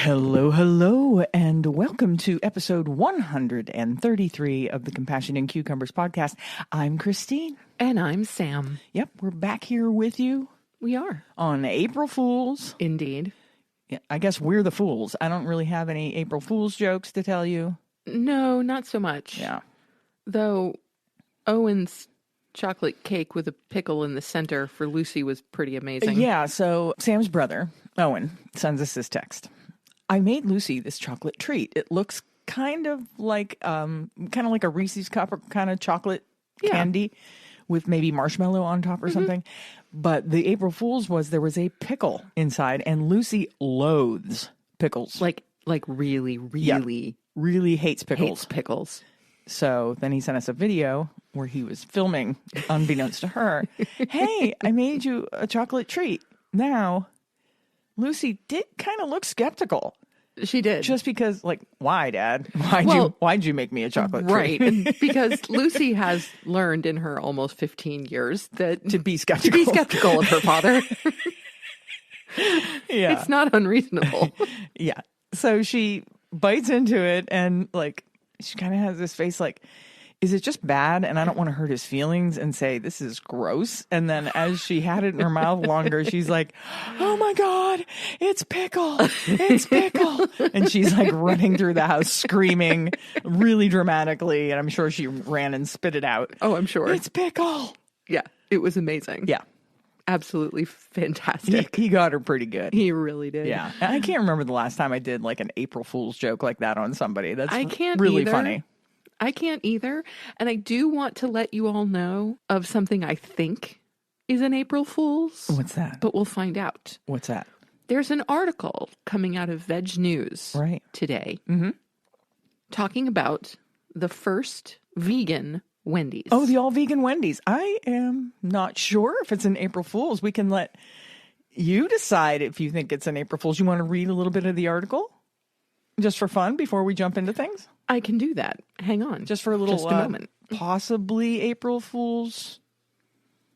Hello, hello, and welcome to episode 133 of the Compassion and Cucumbers podcast. I'm Christine. And I'm Sam. Yep, we're back here with you. We are. On April Fools. Indeed. Yeah, I guess we're the fools. I don't really have any April Fools jokes to tell you. No, not so much. Yeah. Though Owen's chocolate cake with a pickle in the center for Lucy was pretty amazing. Yeah, so Sam's brother, Owen, sends us this text. I made Lucy this chocolate treat. It looks kind of like a Reese's cup or kind of chocolate candy with maybe marshmallow on top or something. But the April Fool's was there was a pickle inside, and Lucy loathes pickles. Like really Hates pickles. So then he sent us a video where he was filming, unbeknownst to her. Hey, I made you a chocolate treat. Now, Lucy did kind of look skeptical. She did. Just because, why, Dad? Why'd you make me a chocolate treat? Right. And because Lucy has learned in her almost 15 years that to be skeptical of her father. Yeah. It's not unreasonable. Yeah. So she bites into it and she kind of has this face is it just bad? And I don't want to hurt his feelings and say, this is gross. And then as she had it in her mouth longer, she's like, oh my God, it's pickle. It's pickle. And she's running through the house screaming really dramatically. And I'm sure she ran and spit it out. Oh, I'm sure. It's pickle. Yeah, it was amazing. Yeah. Absolutely fantastic. He got her pretty good. He really did. Yeah. And I can't remember the last time I did an April Fool's joke like that on somebody. That's I can't really either. funny. I can't either. And I do want to let you all know of something I think is an April Fool's. What's that? But we'll find out. What's that? There's an article coming out of Veg News today talking about the first vegan Wendy's. Oh, the all-vegan Wendy's. I am not sure if it's an April Fool's. We can let you decide if you think it's an April Fool's. You want to read a little bit of the article? Just for fun before we jump into things? I can do that. Hang on. Just for a little moment. Possibly April Fool's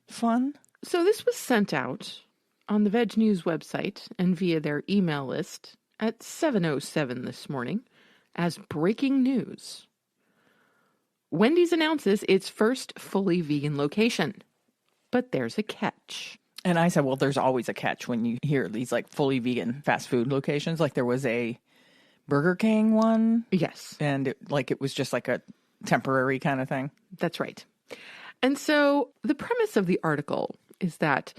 fun? So this was sent out on the Veg News website and via their email list at 7:07 this morning as breaking news. Wendy's announces its first fully vegan location. But there's a catch. And I said, well, there's always a catch when you hear these fully vegan fast food locations. There was a Burger King one. Yes. And it was just a temporary kind of thing. That's right. And so the premise of the article is that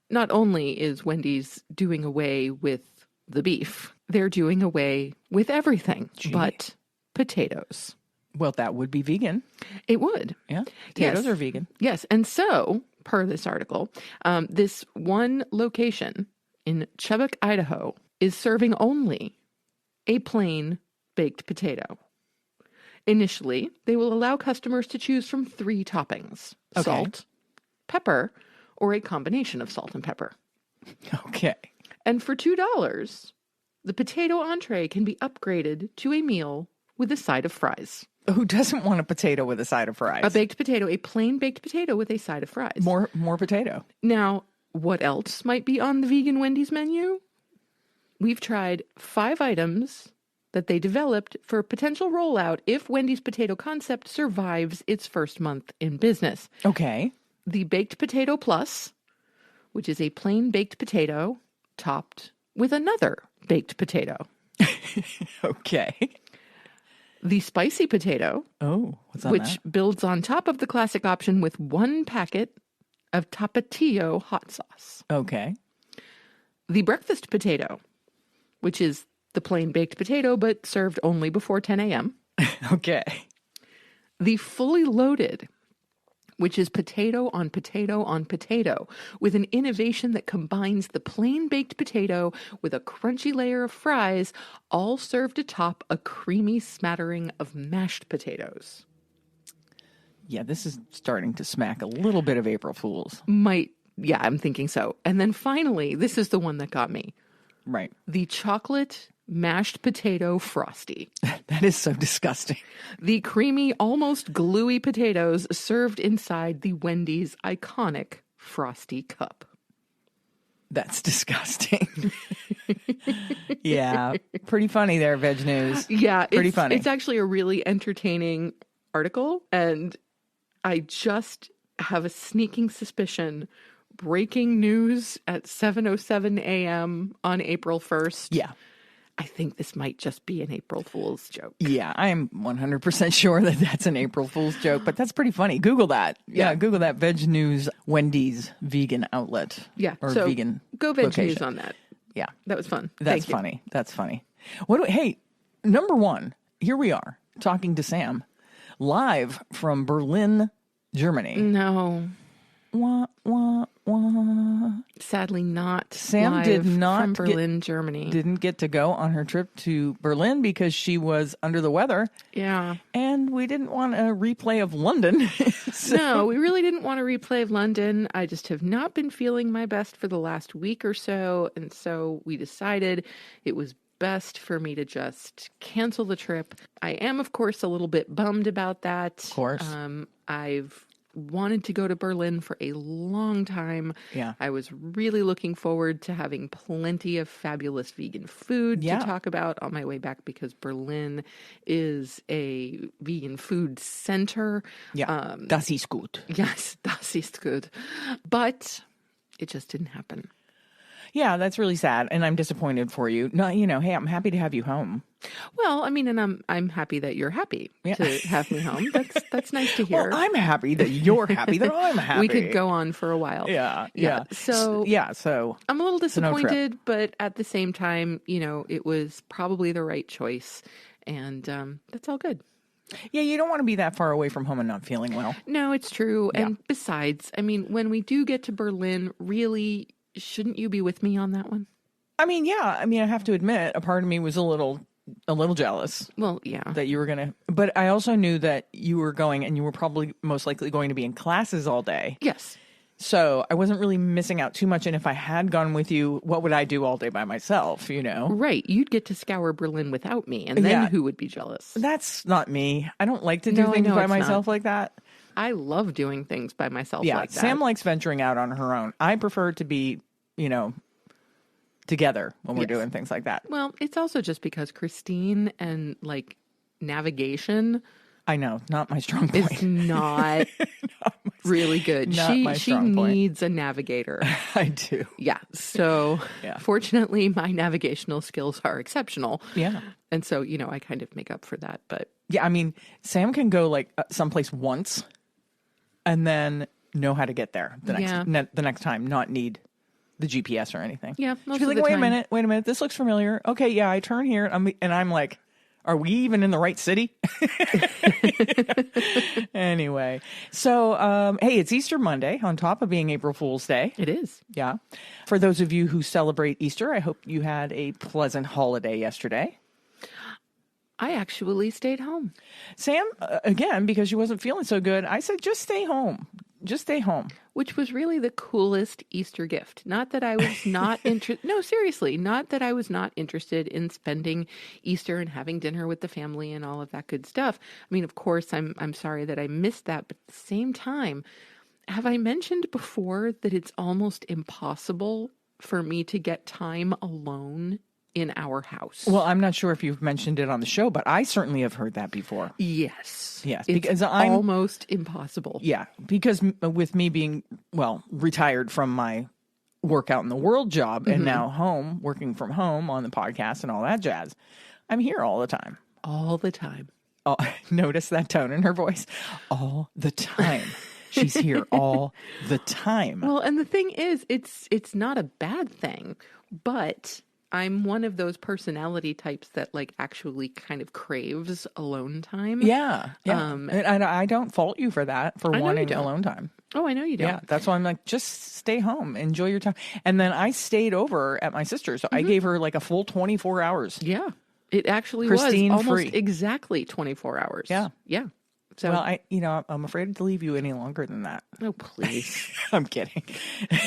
not only is Wendy's doing away with the beef, they're doing away with everything but potatoes. Well, that would be vegan. It would. Yeah. Potatoes are vegan. Yes. And so, per this article, this one location in Chubbuck, Idaho, is serving only a plain baked potato. Initially, they will allow customers to choose from 3 toppings: salt, pepper, or a combination of salt and pepper. Okay. And for $2, the potato entree can be upgraded to a meal with a side of fries. Who doesn't want a potato with a side of fries? A baked potato, a plain baked potato with a side of fries. More potato. Now, what else might be on the vegan Wendy's menu? We've tried 5 items that they developed for potential rollout if Wendy's potato concept survives its first month in business. Okay. The Baked Potato Plus, which is a plain baked potato topped with another baked potato. Okay. The Spicy Potato. Oh, what's on which that? Builds on top of the classic option with 1 packet of Tapatio hot sauce. Okay. The Breakfast Potato, which is the plain baked potato, but served only before 10 a.m. Okay. The Fully Loaded, which is potato on potato on potato, with an innovation that combines the plain baked potato with a crunchy layer of fries, all served atop a creamy smattering of mashed potatoes. Yeah, this is starting to smack a little bit of April Fool's. Yeah, I'm thinking so. And then finally, this is the one that got me. Right. The chocolate mashed potato frosty. That is so disgusting. The creamy, almost gluey potatoes served inside the Wendy's iconic frosty cup. That's disgusting. Yeah, pretty funny there, Veg News. Yeah, pretty funny. It's actually a really entertaining article, and I just have a sneaking suspicion. Breaking news at 7:07 a.m. on April 1st. Yeah. I think this might just be an April Fool's joke. Yeah, I am 100% sure that that's an April Fool's joke, but that's pretty funny. Google that. Yeah, Google that Veg News Wendy's vegan outlet. Yeah, or so vegan go Veg location. News on that. Yeah. That was fun. That's Thank you. funny. That's funny. Hey, number one, here we are talking to Sam live from Berlin, Germany. No. Wah, wah, wah. Sadly not. Sam live did not from Berlin, Germany. Didn't get to go on her trip to Berlin because she was under the weather. Yeah. And we didn't want a replay of London. No, we really didn't want a replay of London. I just have not been feeling my best for the last week or so. And so we decided it was best for me to just cancel the trip. I am, of course, a little bit bummed about that. Of course. I've wanted to go to Berlin for a long time. Yeah. I was really looking forward to having plenty of fabulous vegan food to talk about on my way back because Berlin is a vegan food center. Yeah. Das ist gut. Yes, das ist gut. But it just didn't happen. Yeah, that's really sad, and I'm disappointed for you. No, hey, I'm happy to have you home. Well, I mean, and I'm happy that you're happy to have me home. That's nice to hear. Well, I'm happy that you're happy that I'm happy. We could go on for a while. Yeah. So I'm a little disappointed, but at the same time, it was probably the right choice, and that's all good. Yeah, you don't want to be that far away from home and not feeling well. No, it's true. Yeah. And besides, I mean, when we do get to Berlin, really, shouldn't you be with me on that one? I mean, yeah. I mean, I have to admit, a part of me was a little jealous. Well, yeah. That you were going to, but I also knew that you were going and you were probably most likely going to be in classes all day. Yes. So I wasn't really missing out too much. And if I had gone with you, what would I do all day by myself, Right. You'd get to scour Berlin without me. And then who would be jealous? That's not me. I don't like to do things by myself like that. I love doing things by myself like that. Sam likes venturing out on her own. I prefer to be, together when we're doing things like that. Well, it's also just because Christine and navigation, I know, not my strong point. It's not really good. She needs a navigator. I do. Yeah. So fortunately, my navigational skills are exceptional. Yeah. And so, I kind of make up for that. But yeah, I mean, Sam can go someplace once and then know how to get there the next time, not need the GPS or anything. Yeah. She'll be like, wait a minute. This looks familiar. Okay. Yeah. I turn here and I'm like, are we even in the right city? Anyway. So, hey, it's Easter Monday on top of being April Fool's Day. It is. Yeah. For those of you who celebrate Easter, I hope you had a pleasant holiday yesterday. I actually stayed home. Sam, again, because she wasn't feeling so good, I said, just stay home. Just stay home. Which was really the coolest Easter gift. Not that I was not interested. No, seriously. Not that I was not interested in spending Easter and having dinner with the family and all of that good stuff. I mean, of course, I'm sorry that I missed that. But at the same time, have I mentioned before that it's almost impossible for me to get time alone in our house? Well, I'm not sure if you've mentioned it on the show, but I certainly have heard that before. Yes. Because I'm almost impossible. Yeah, because with me being, retired from my work out in the world job and now home, working from home on the podcast and all that jazz, I'm here all the time. All the time. Oh, notice that tone in her voice. All the time. She's here all the time. Well, and the thing is, it's not a bad thing, but I'm one of those personality types that actually kind of craves alone time. Yeah. And I don't fault you for that, for wanting alone time. Oh, I know you don't. Yeah, that's why I'm like, just stay home, enjoy your time. And then I stayed over at my sister's, so I gave her a full 24 hours. Yeah, it actually Christine was almost free. Exactly 24 hours. Yeah. So, well, I'm afraid to leave you any longer than that. Oh, please. I'm kidding.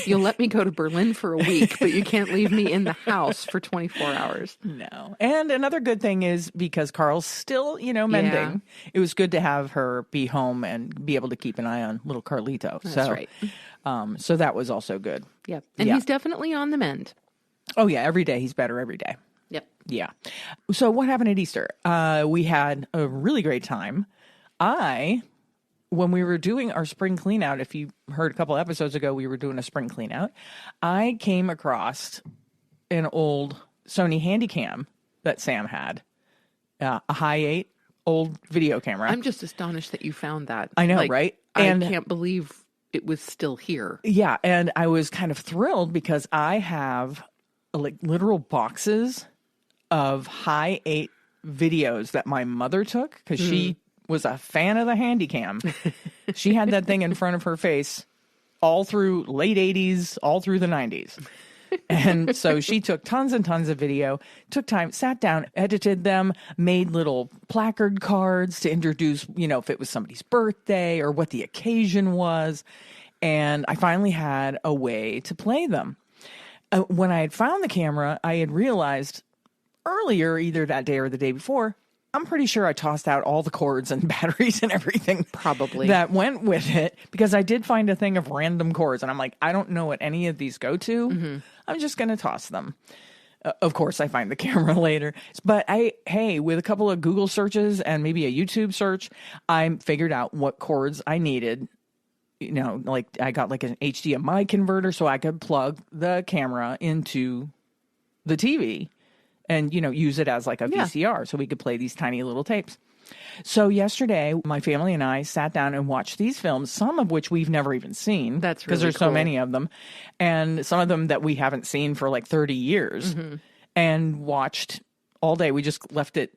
You'll let me go to Berlin for a week, but you can't leave me in the house for 24 hours. No. And another good thing is because Carl's still, mending, it was good to have her be home and be able to keep an eye on little Carlito. That's right. So that was also good. Yep. And he's definitely on the mend. Oh, yeah. Every day he's better every day. Yep. Yeah. So what happened at Easter? We had a really great time. When we were doing our spring clean out, if you heard a couple episodes ago, we were doing a spring clean out. I came across an old Sony Handycam that Sam had, a Hi8 old video camera. I'm just astonished that you found that. I know, right? And I can't believe it was still here. Yeah. And I was kind of thrilled because I have like literal boxes of Hi8 videos that my mother took because she was a fan of the Handycam. She had that thing in front of her face all through late 80s, all through the 90s. And so she took tons and tons of video, took time, sat down, edited them, made little placard cards to introduce, if it was somebody's birthday or what the occasion was. And I finally had a way to play them. When I had found the camera, I had realized earlier, either that day or the day before, I'm pretty sure I tossed out all the cords and batteries and everything probably that went with it because I did find a thing of random cords. And I'm like, I don't know what any of these go to. Mm-hmm. I'm just going to toss them. Of course, I find the camera later. But with a couple of Google searches and maybe a YouTube search, I figured out what cords I needed. Like I got like an HDMI converter so I could plug the camera into the TV. And, use it as like a VCR so we could play these tiny little tapes. So yesterday, my family and I sat down and watched these films, some of which we've never even seen. That's really because there's cool. So many of them. And some of them that we haven't seen for like 30 years. Mm-hmm. And watched all day. We just left it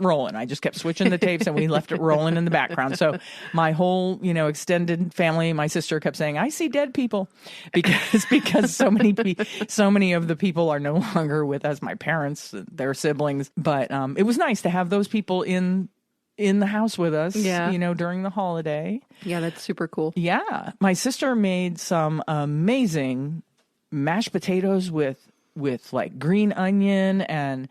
rolling. I just kept switching the tapes and we left it rolling in the background. So my whole, extended family, my sister kept saying, I see dead people because so many of the people are no longer with us, my parents, their siblings. But it was nice to have those people in the house with us, during the holiday. Yeah, that's super cool. Yeah. My sister made some amazing mashed potatoes with like green onion and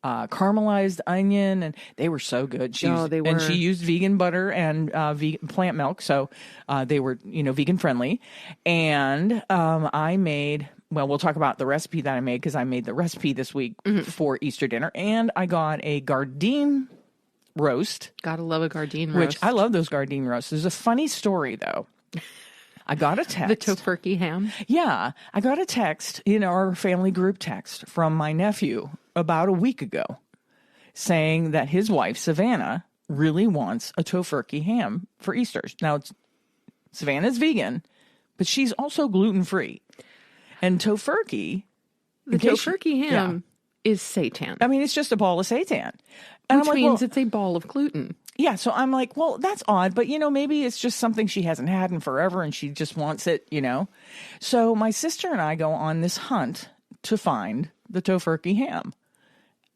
caramelized onion, and they were so good. They were. And she used vegan butter and vegan plant milk, so they were, vegan friendly. And I made, we'll talk about the recipe that I made because I made the recipe this week for Easter dinner, and I got a Gardein roast. Gotta love a Gardein roast. Which I love those Gardein roasts. There's a funny story though. I got a text. The tofurkey ham? Yeah. I got a text in our family group text from my nephew about a week ago saying that his wife, Savannah, really wants a tofurkey ham for Easter. Now, Savannah's vegan, but she's also gluten-free. And tofurkey... The tofurkey ham is seitan. I mean, it's just a ball of seitan. Which means it's a ball of gluten. Yeah, so I'm like, well, that's odd, but, maybe it's just something she hasn't had in forever and she just wants it, So my sister and I go on this hunt to find the tofurkey ham.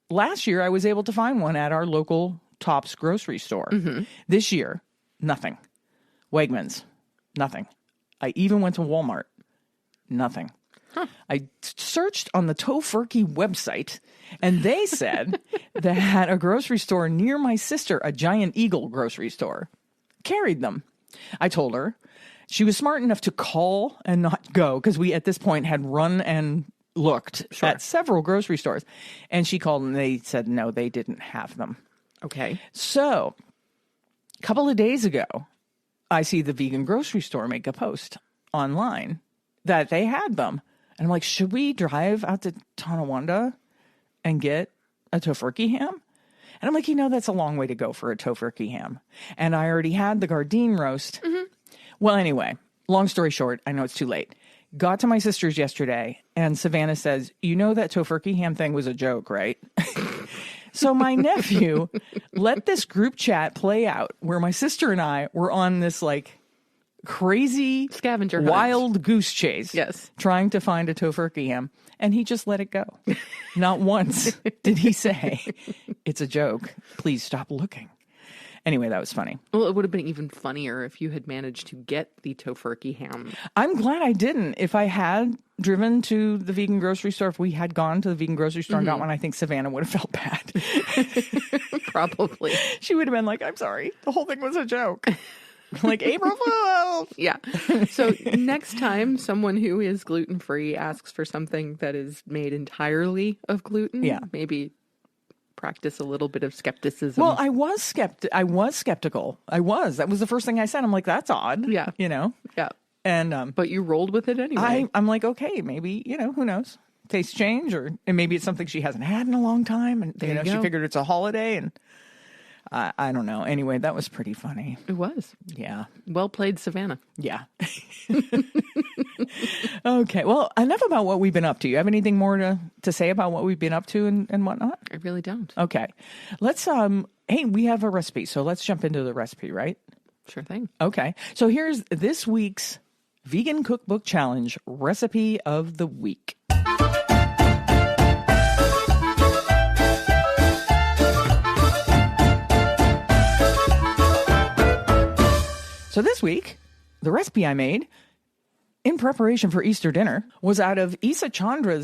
Last year, I was able to find one at our local Tops grocery store. Mm-hmm. This year, nothing. Wegmans, nothing. I even went to Walmart, nothing. Huh. I searched on the tofurkey website, and they said that a grocery store near my sister, a Giant Eagle grocery store, carried them. I told her. She was smart enough to call and not go, because we, at this point, had run and looked at several grocery stores. And she called, and they said, no, they didn't have them. Okay. So, a couple of days ago, I see the vegan grocery store make a post online that they had them. And I'm like, should we drive out to Tonawanda and get a tofurkey ham? And I'm like, that's a long way to go for a tofurkey ham. And I already had the Gardein roast. Mm-hmm. Well, anyway, long story short, I know it's too late. Got to my sister's yesterday, and Savannah says, that tofurkey ham thing was a joke, right? So my nephew let this group chat play out where my sister and I were on this, crazy scavenger hunt. Wild goose chase. Yes. Trying to find a tofurkey ham. And he just let it go. Not once did he say, it's a joke. Please stop looking. Anyway, that was funny. Well, it would have been even funnier if you had managed to get the tofurkey ham. I'm glad I didn't. If I had driven to the vegan grocery store, if we had gone to the vegan grocery store and got one, I think Savannah would have felt bad. Probably. She would have been like, I'm sorry. The whole thing was a joke. Like April Fool. Yeah. So next time someone who is gluten-free asks for something that is made entirely of gluten, Yeah. maybe practice a little bit of skepticism. Well, I was skeptical. That was the first thing I said. I'm like, that's odd. Yeah. Yeah. And But you rolled with it anyway. I'm like, okay, maybe, who knows? Tastes change, and maybe it's something she hasn't had in a long time, and There you she go. figured it's a holiday, and I don't know. Anyway, that was pretty funny. It was. Yeah. Well played, Savannah. Yeah. Okay. Well, enough about what we've been up to. You have anything more to say about what we've been up to and whatnot? I really don't. Okay. Let's, hey, we have a recipe, so let's jump into the recipe, right? Sure thing. Okay. So here's this week's Vegan Cookbook Challenge recipe of the week. So this week, the recipe I made in preparation for Easter dinner was out of Isa Chandra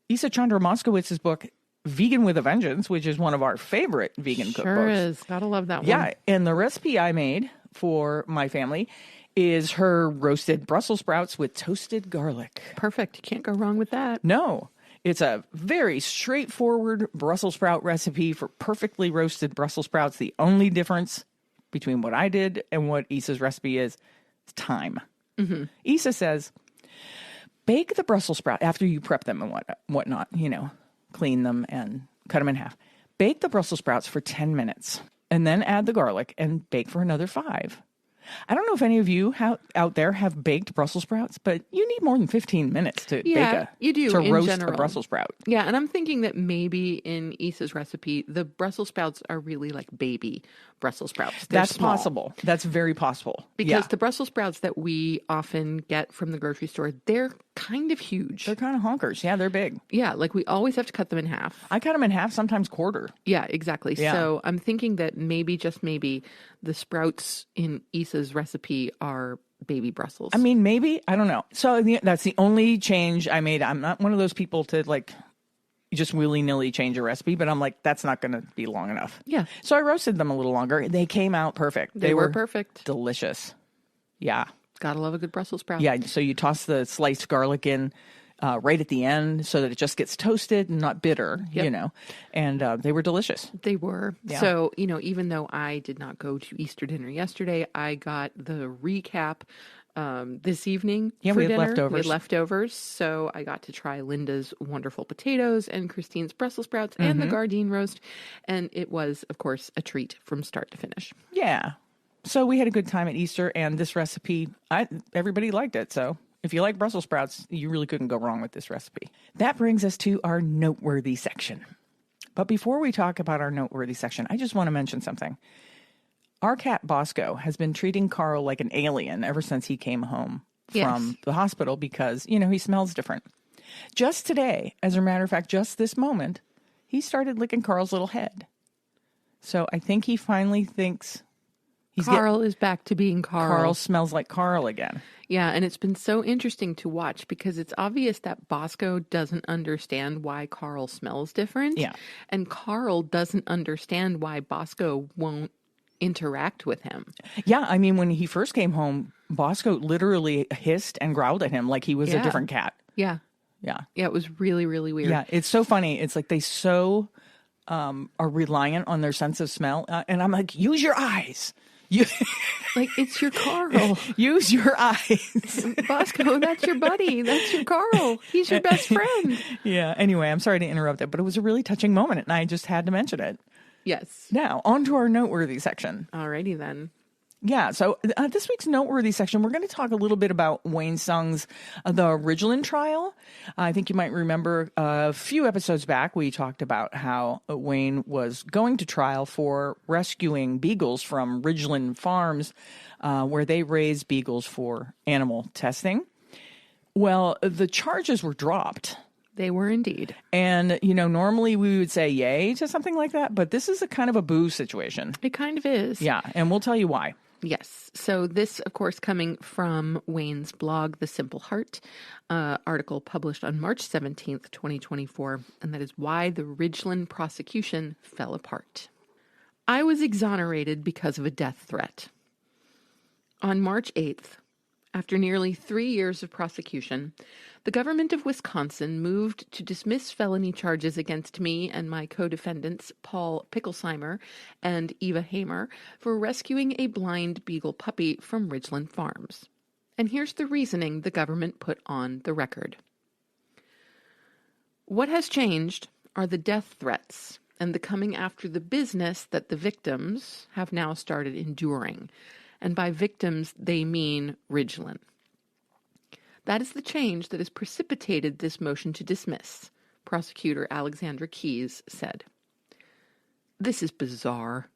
Moskowitz's book, Vegan with a Vengeance, which is one of our favorite vegan Sure cookbooks. is. Gotta love that one. Yeah, and the recipe I made for my family is her roasted Brussels sprouts with toasted garlic. Perfect. You can't go wrong with that. No, it's a very straightforward Brussels sprout recipe for perfectly roasted Brussels sprouts. The only difference between what I did and what Isa's recipe is time. Mm-hmm. Isa says, bake the Brussels sprout after you prep them and whatnot, clean them and cut them in half. Bake the Brussels sprouts for 10 minutes and then add the garlic and bake for another 5. I don't know if any of you out there have baked Brussels sprouts, but you need more than 15 minutes to you do, to in roast general. a Brussels sprout. Yeah, and I'm thinking that maybe in Isa's recipe, the Brussels sprouts are really like baby Brussels sprouts. They're That's small. possible. That's very possible. Because the Brussels sprouts that we often get from the grocery store, they're kind of huge. They're kind of honkers. Yeah, they're big. Yeah, like we always have to cut them in half. I cut them in half, sometimes quarter. Yeah, exactly. Yeah. So I'm thinking that maybe, just maybe, the sprouts in Isa's recipe are baby Brussels. I mean, maybe. I don't know. So that's the only change I made. I'm not one of those people to just willy-nilly change a recipe, but I'm like, that's not going to be long enough. Yeah. So I roasted them a little longer. They came out perfect. They were perfect. Delicious. Yeah. Gotta love a good Brussels sprout. Yeah. So you toss the sliced garlic in right at the end so that it just gets toasted and not bitter, and they were delicious. They were. Yeah. So, even though I did not go to Easter dinner yesterday, I got the recap this evening. Yeah, for we had dinner. leftovers. We had leftovers. So I got to try Linda's wonderful potatoes and Christine's Brussels sprouts and the Gardein roast. And it was, of course, a treat from start to finish. Yeah. So we had a good time at Easter, and this recipe, everybody liked it. So if you like Brussels sprouts, you really couldn't go wrong with this recipe. That brings us to our noteworthy section. But before we talk about our noteworthy section, I just want to mention something. Our cat Bosco has been treating Carl like an alien ever since he came home from the hospital because, he smells different. Just today, as a matter of fact, just this moment, he started licking Carl's little head. So I think he finally thinks Carl is back to being Carl. Carl smells like Carl again. Yeah, and it's been so interesting to watch because it's obvious that Bosco doesn't understand why Carl smells different. Yeah. And Carl doesn't understand why Bosco won't interact with him. Yeah, I mean, when he first came home, Bosco literally hissed and growled at him like he was a different cat. Yeah. Yeah. Yeah, it was really, really weird. Yeah, it's so funny. It's like they are reliant on their sense of smell. And I'm like, use your eyes. Like, it's your Carl. Use your eyes. Bosco, that's your buddy. That's your Carl. He's your best friend. Yeah. Anyway, I'm sorry to interrupt it, but it was a really touching moment, and I just had to mention it. Yes. Now, on to our noteworthy section. Alrighty then. Yeah, so this week's noteworthy section, we're going to talk a little bit about Wayne Sung's the Ridglan trial. I think you might remember a few episodes back, we talked about how Wayne was going to trial for rescuing beagles from Ridglan Farms, where they raise beagles for animal testing. Well, the charges were dropped. They were indeed. And, normally we would say yay to something like that, but this is a kind of a boo situation. It kind of is. Yeah, and we'll tell you why. Yes. So this, of course, coming from Wayne's blog, The Simple Heart, article published on March 17th, 2024, and that is why the Ridglan prosecution fell apart. I was exonerated because of a death threat. On March 8th, after nearly 3 years of prosecution, the government of Wisconsin moved to dismiss felony charges against me and my co-defendants, Paul Picklesheimer and Eva Hamer, for rescuing a blind beagle puppy from Ridglan Farms. And here's the reasoning the government put on the record. What has changed are the death threats and the coming after the business that the victims have now started enduring. And by victims, they mean Ridglan. That is the change that has precipitated this motion to dismiss, prosecutor Alexandra Keyes said. This is bizarre.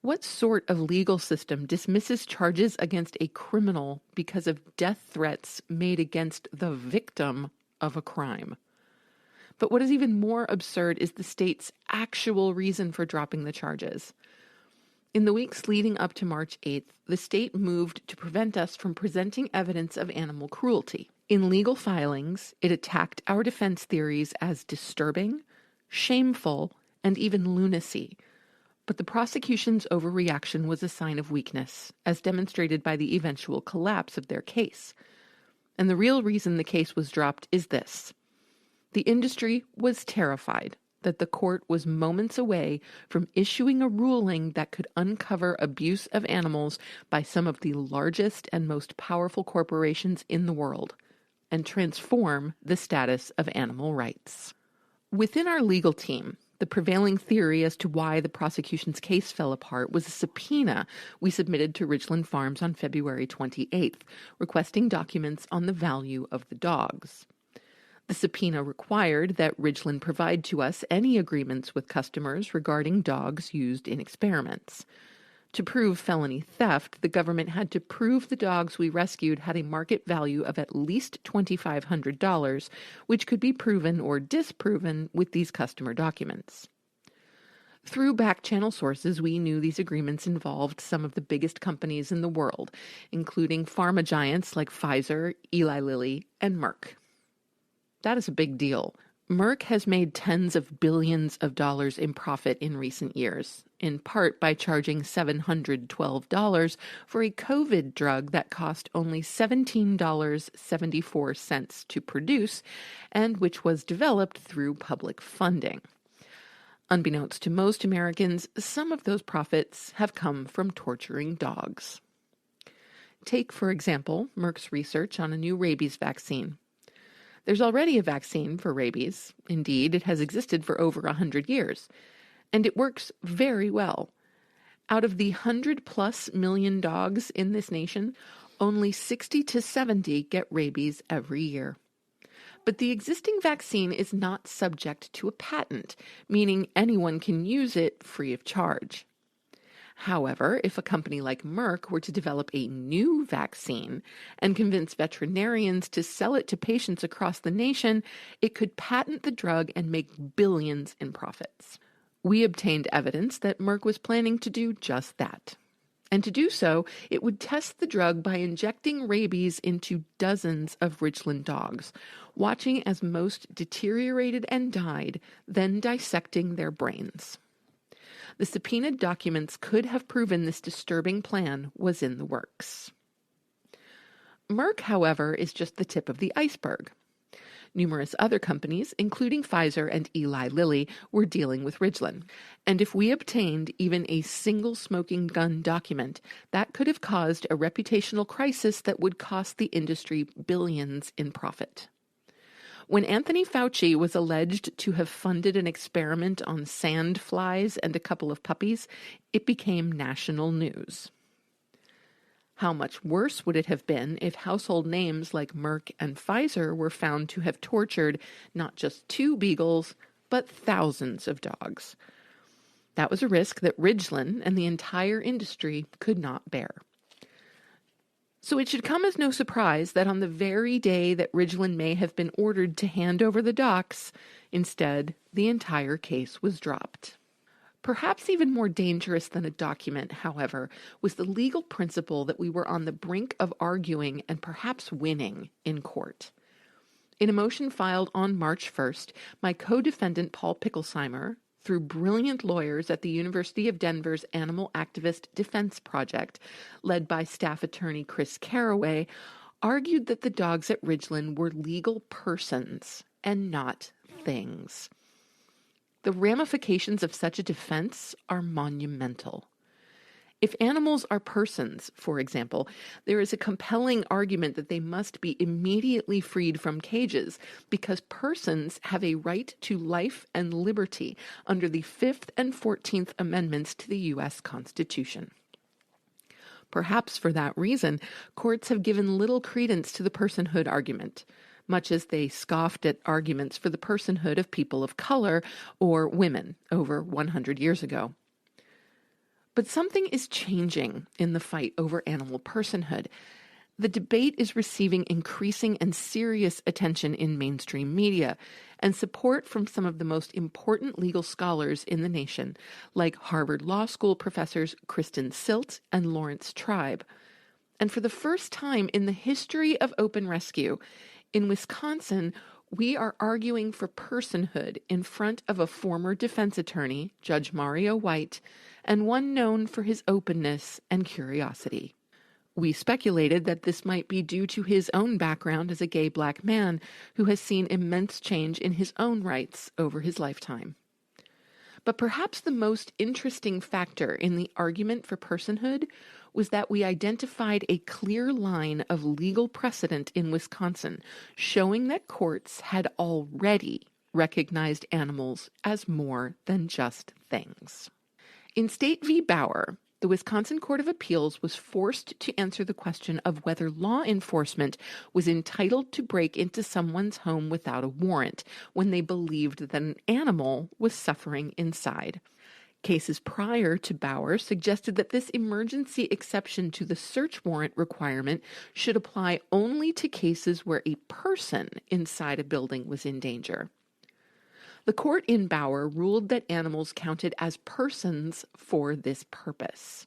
What sort of legal system dismisses charges against a criminal because of death threats made against the victim of a crime? But what is even more absurd is the state's actual reason for dropping the charges. In the weeks leading up to March 8th, the state moved to prevent us from presenting evidence of animal cruelty. In legal filings, it attacked our defense theories as disturbing, shameful, and even lunacy. But the prosecution's overreaction was a sign of weakness, as demonstrated by the eventual collapse of their case. And the real reason the case was dropped is this. The industry was terrified that the court was moments away from issuing a ruling that could uncover abuse of animals by some of the largest and most powerful corporations in the world and transform the status of animal rights. Within our legal team, the prevailing theory as to why the prosecution's case fell apart was a subpoena we submitted to Ridglan Farms on February 28th, requesting documents on the value of the dogs. The subpoena required that Ridglan provide to us any agreements with customers regarding dogs used in experiments. To prove felony theft, the government had to prove the dogs we rescued had a market value of at least $2,500, which could be proven or disproven with these customer documents. Through back-channel sources, we knew these agreements involved some of the biggest companies in the world, including pharma giants like Pfizer, Eli Lilly, and Merck. That is a big deal. Merck has made tens of billions of dollars in profit in recent years, in part by charging $712 for a COVID drug that cost only $17.74 to produce, and which was developed through public funding. Unbeknownst to most Americans, some of those profits have come from torturing dogs. Take, for example, Merck's research on a new rabies vaccine. There's already a vaccine for rabies. Indeed, it has existed for over 100 years. And it works very well. Out of the 100+ million dogs in this nation, only 60 to 70 get rabies every year. But the existing vaccine is not subject to a patent, meaning anyone can use it free of charge. However, if a company like Merck were to develop a new vaccine and convince veterinarians to sell it to patients across the nation, it could patent the drug and make billions in profits. We obtained evidence that Merck was planning to do just that. And to do so, it would test the drug by injecting rabies into dozens of Ridglan dogs, watching as most deteriorated and died, then dissecting their brains. The subpoenaed documents could have proven this disturbing plan was in the works. Merck, however, is just the tip of the iceberg. Numerous other companies, including Pfizer and Eli Lilly, were dealing with Ridglan. And if we obtained even a single smoking gun document, that could have caused a reputational crisis that would cost the industry billions in profit. When Anthony Fauci was alleged to have funded an experiment on sand flies and a couple of puppies, it became national news. How much worse would it have been if household names like Merck and Pfizer were found to have tortured not just 2 beagles, but thousands of dogs? That was a risk that Ridglan and the entire industry could not bear. So it should come as no surprise that on the very day that Ridglan may have been ordered to hand over the docs, instead, the entire case was dropped. Perhaps even more dangerous than a document, however, was the legal principle that we were on the brink of arguing and perhaps winning in court. In a motion filed on March 1st, my co-defendant Paul Picklesheimer, through brilliant lawyers at the University of Denver's Animal Activist Defense Project, led by staff attorney Chris Carraway, argued that the dogs at Ridglan were legal persons and not things. The ramifications of such a defense are monumental. If animals are persons, for example, there is a compelling argument that they must be immediately freed from cages because persons have a right to life and liberty under the 5th and 14th Amendments to the U.S. Constitution. Perhaps for that reason, courts have given little credence to the personhood argument, much as they scoffed at arguments for the personhood of people of color or women over 100 years ago. But something is changing in the fight over animal personhood. The debate is receiving increasing and serious attention in mainstream media and support from some of the most important legal scholars in the nation, like Harvard Law School professors Kristen Silt and Lawrence Tribe. And for the first time in the history of open rescue, in Wisconsin, we are arguing for personhood in front of a former defense attorney, Judge Mario White, and one known for his openness and curiosity. We speculated that this might be due to his own background as a gay black man who has seen immense change in his own rights over his lifetime. But perhaps the most interesting factor in the argument for personhood was that we identified a clear line of legal precedent in Wisconsin showing that courts had already recognized animals as more than just things. In State v. Bauer, the Wisconsin Court of Appeals was forced to answer the question of whether law enforcement was entitled to break into someone's home without a warrant when they believed that an animal was suffering inside. Cases prior to Bauer suggested that this emergency exception to the search warrant requirement should apply only to cases where a person inside a building was in danger. The court in Bauer ruled that animals counted as persons for this purpose.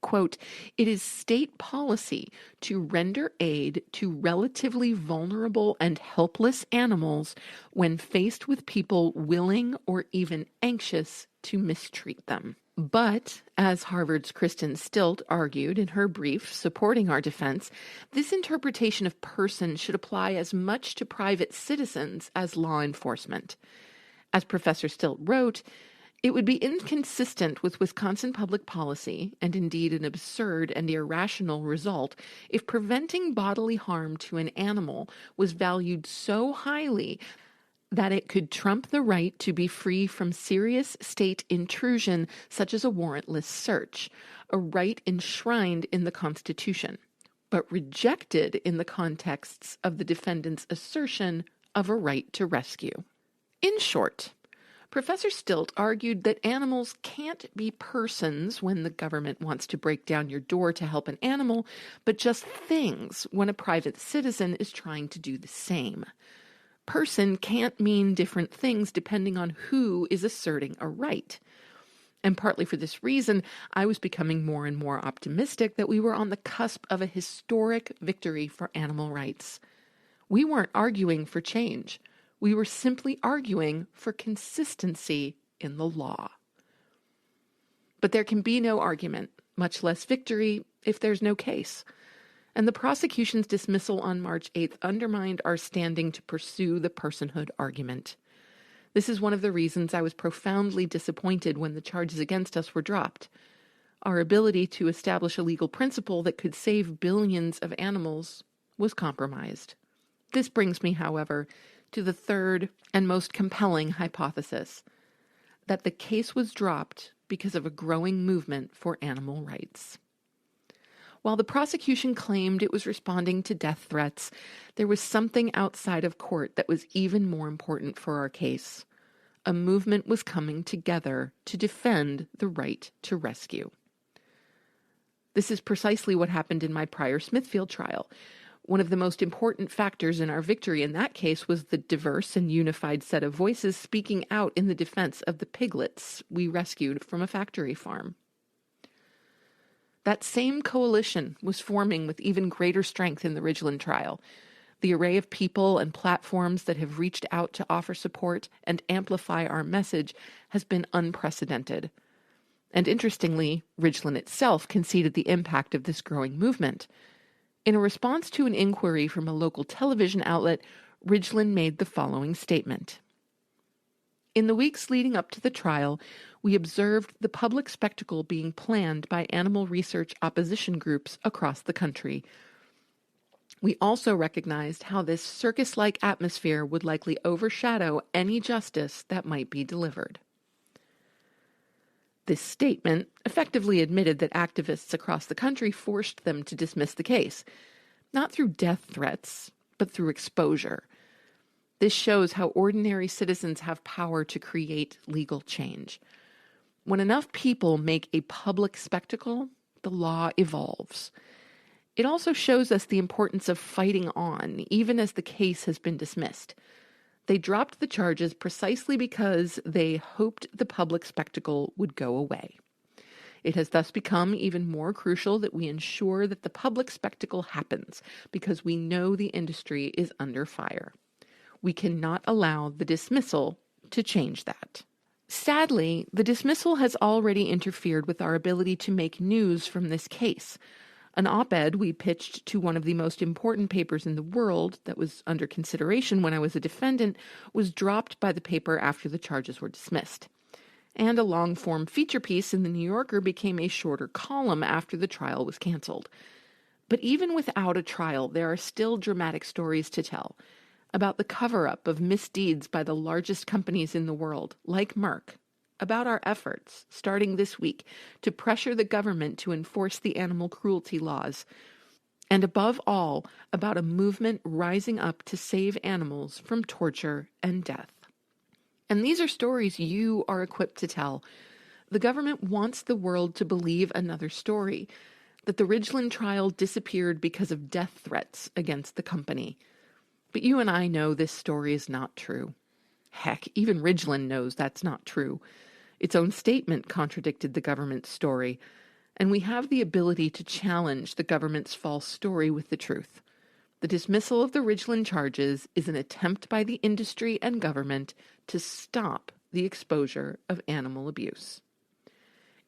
Quote, "It is state policy to render aid to relatively vulnerable and helpless animals when faced with people willing or even anxious to mistreat them." But, as Harvard's Kristen Stilt argued in her brief supporting our defense, this interpretation of person should apply as much to private citizens as law enforcement. As Professor Stilt wrote, it would be inconsistent with Wisconsin public policy, and indeed an absurd and irrational result, if preventing bodily harm to an animal was valued so highly that it could trump the right to be free from serious state intrusion, such as a warrantless search, a right enshrined in the Constitution, but rejected in the contexts of the defendant's assertion of a right to rescue. In short, Professor Stilt argued that animals can't be persons when the government wants to break down your door to help an animal, but just things when a private citizen is trying to do the same. Person can't mean different things depending on who is asserting a right. And partly for this reason, I was becoming more and more optimistic that we were on the cusp of a historic victory for animal rights. We weren't arguing for change. We were simply arguing for consistency in the law. But there can be no argument, much less victory, if there's no case. And the prosecution's dismissal on March 8th undermined our standing to pursue the personhood argument. This is one of the reasons I was profoundly disappointed when the charges against us were dropped. Our ability to establish a legal principle that could save billions of animals was compromised. This brings me, however, to the third and most compelling hypothesis, that the case was dropped because of a growing movement for animal rights. While the prosecution claimed it was responding to death threats, there was something outside of court that was even more important for our case. A movement was coming together to defend the right to rescue. This is precisely what happened in my prior Smithfield trial. One of the most important factors in our victory in that case was the diverse and unified set of voices speaking out in the defense of the piglets we rescued from a factory farm. That same coalition was forming with even greater strength in the Ridglan trial. The array of people and platforms that have reached out to offer support and amplify our message has been unprecedented. And interestingly, Ridglan itself conceded the impact of this growing movement. In a response to an inquiry from a local television outlet, Ridglan made the following statement. In the weeks leading up to the trial, we observed the public spectacle being planned by animal research opposition groups across the country. We also recognized how this circus-like atmosphere would likely overshadow any justice that might be delivered. This statement effectively admitted that activists across the country forced them to dismiss the case, not through death threats, but through exposure. This shows how ordinary citizens have power to create legal change. When enough people make a public spectacle, the law evolves. It also shows us the importance of fighting on, even as the case has been dismissed. They dropped the charges precisely because they hoped the public spectacle would go away. It has thus become even more crucial that we ensure that the public spectacle happens, because we know the industry is under fire. We cannot allow the dismissal to change that. Sadly, the dismissal has already interfered with our ability to make news from this case. An op-ed we pitched to one of the most important papers in the world that was under consideration when I was a defendant was dropped by the paper after the charges were dismissed. And a long-form feature piece in the New Yorker became a shorter column after the trial was canceled. But even without a trial, there are still dramatic stories to tell about the cover-up of misdeeds by the largest companies in the world, like Merck, about our efforts, starting this week, to pressure the government to enforce the animal cruelty laws, and above all, about a movement rising up to save animals from torture and death. And these are stories you are equipped to tell. The government wants the world to believe another story, that the Ridglan trial disappeared because of death threats against the company. But you and I know this story is not true. Heck, even Ridglan knows that's not true. Its own statement contradicted the government's story, and we have the ability to challenge the government's false story with the truth. The dismissal of the Ridglan charges is an attempt by the industry and government to stop the exposure of animal abuse.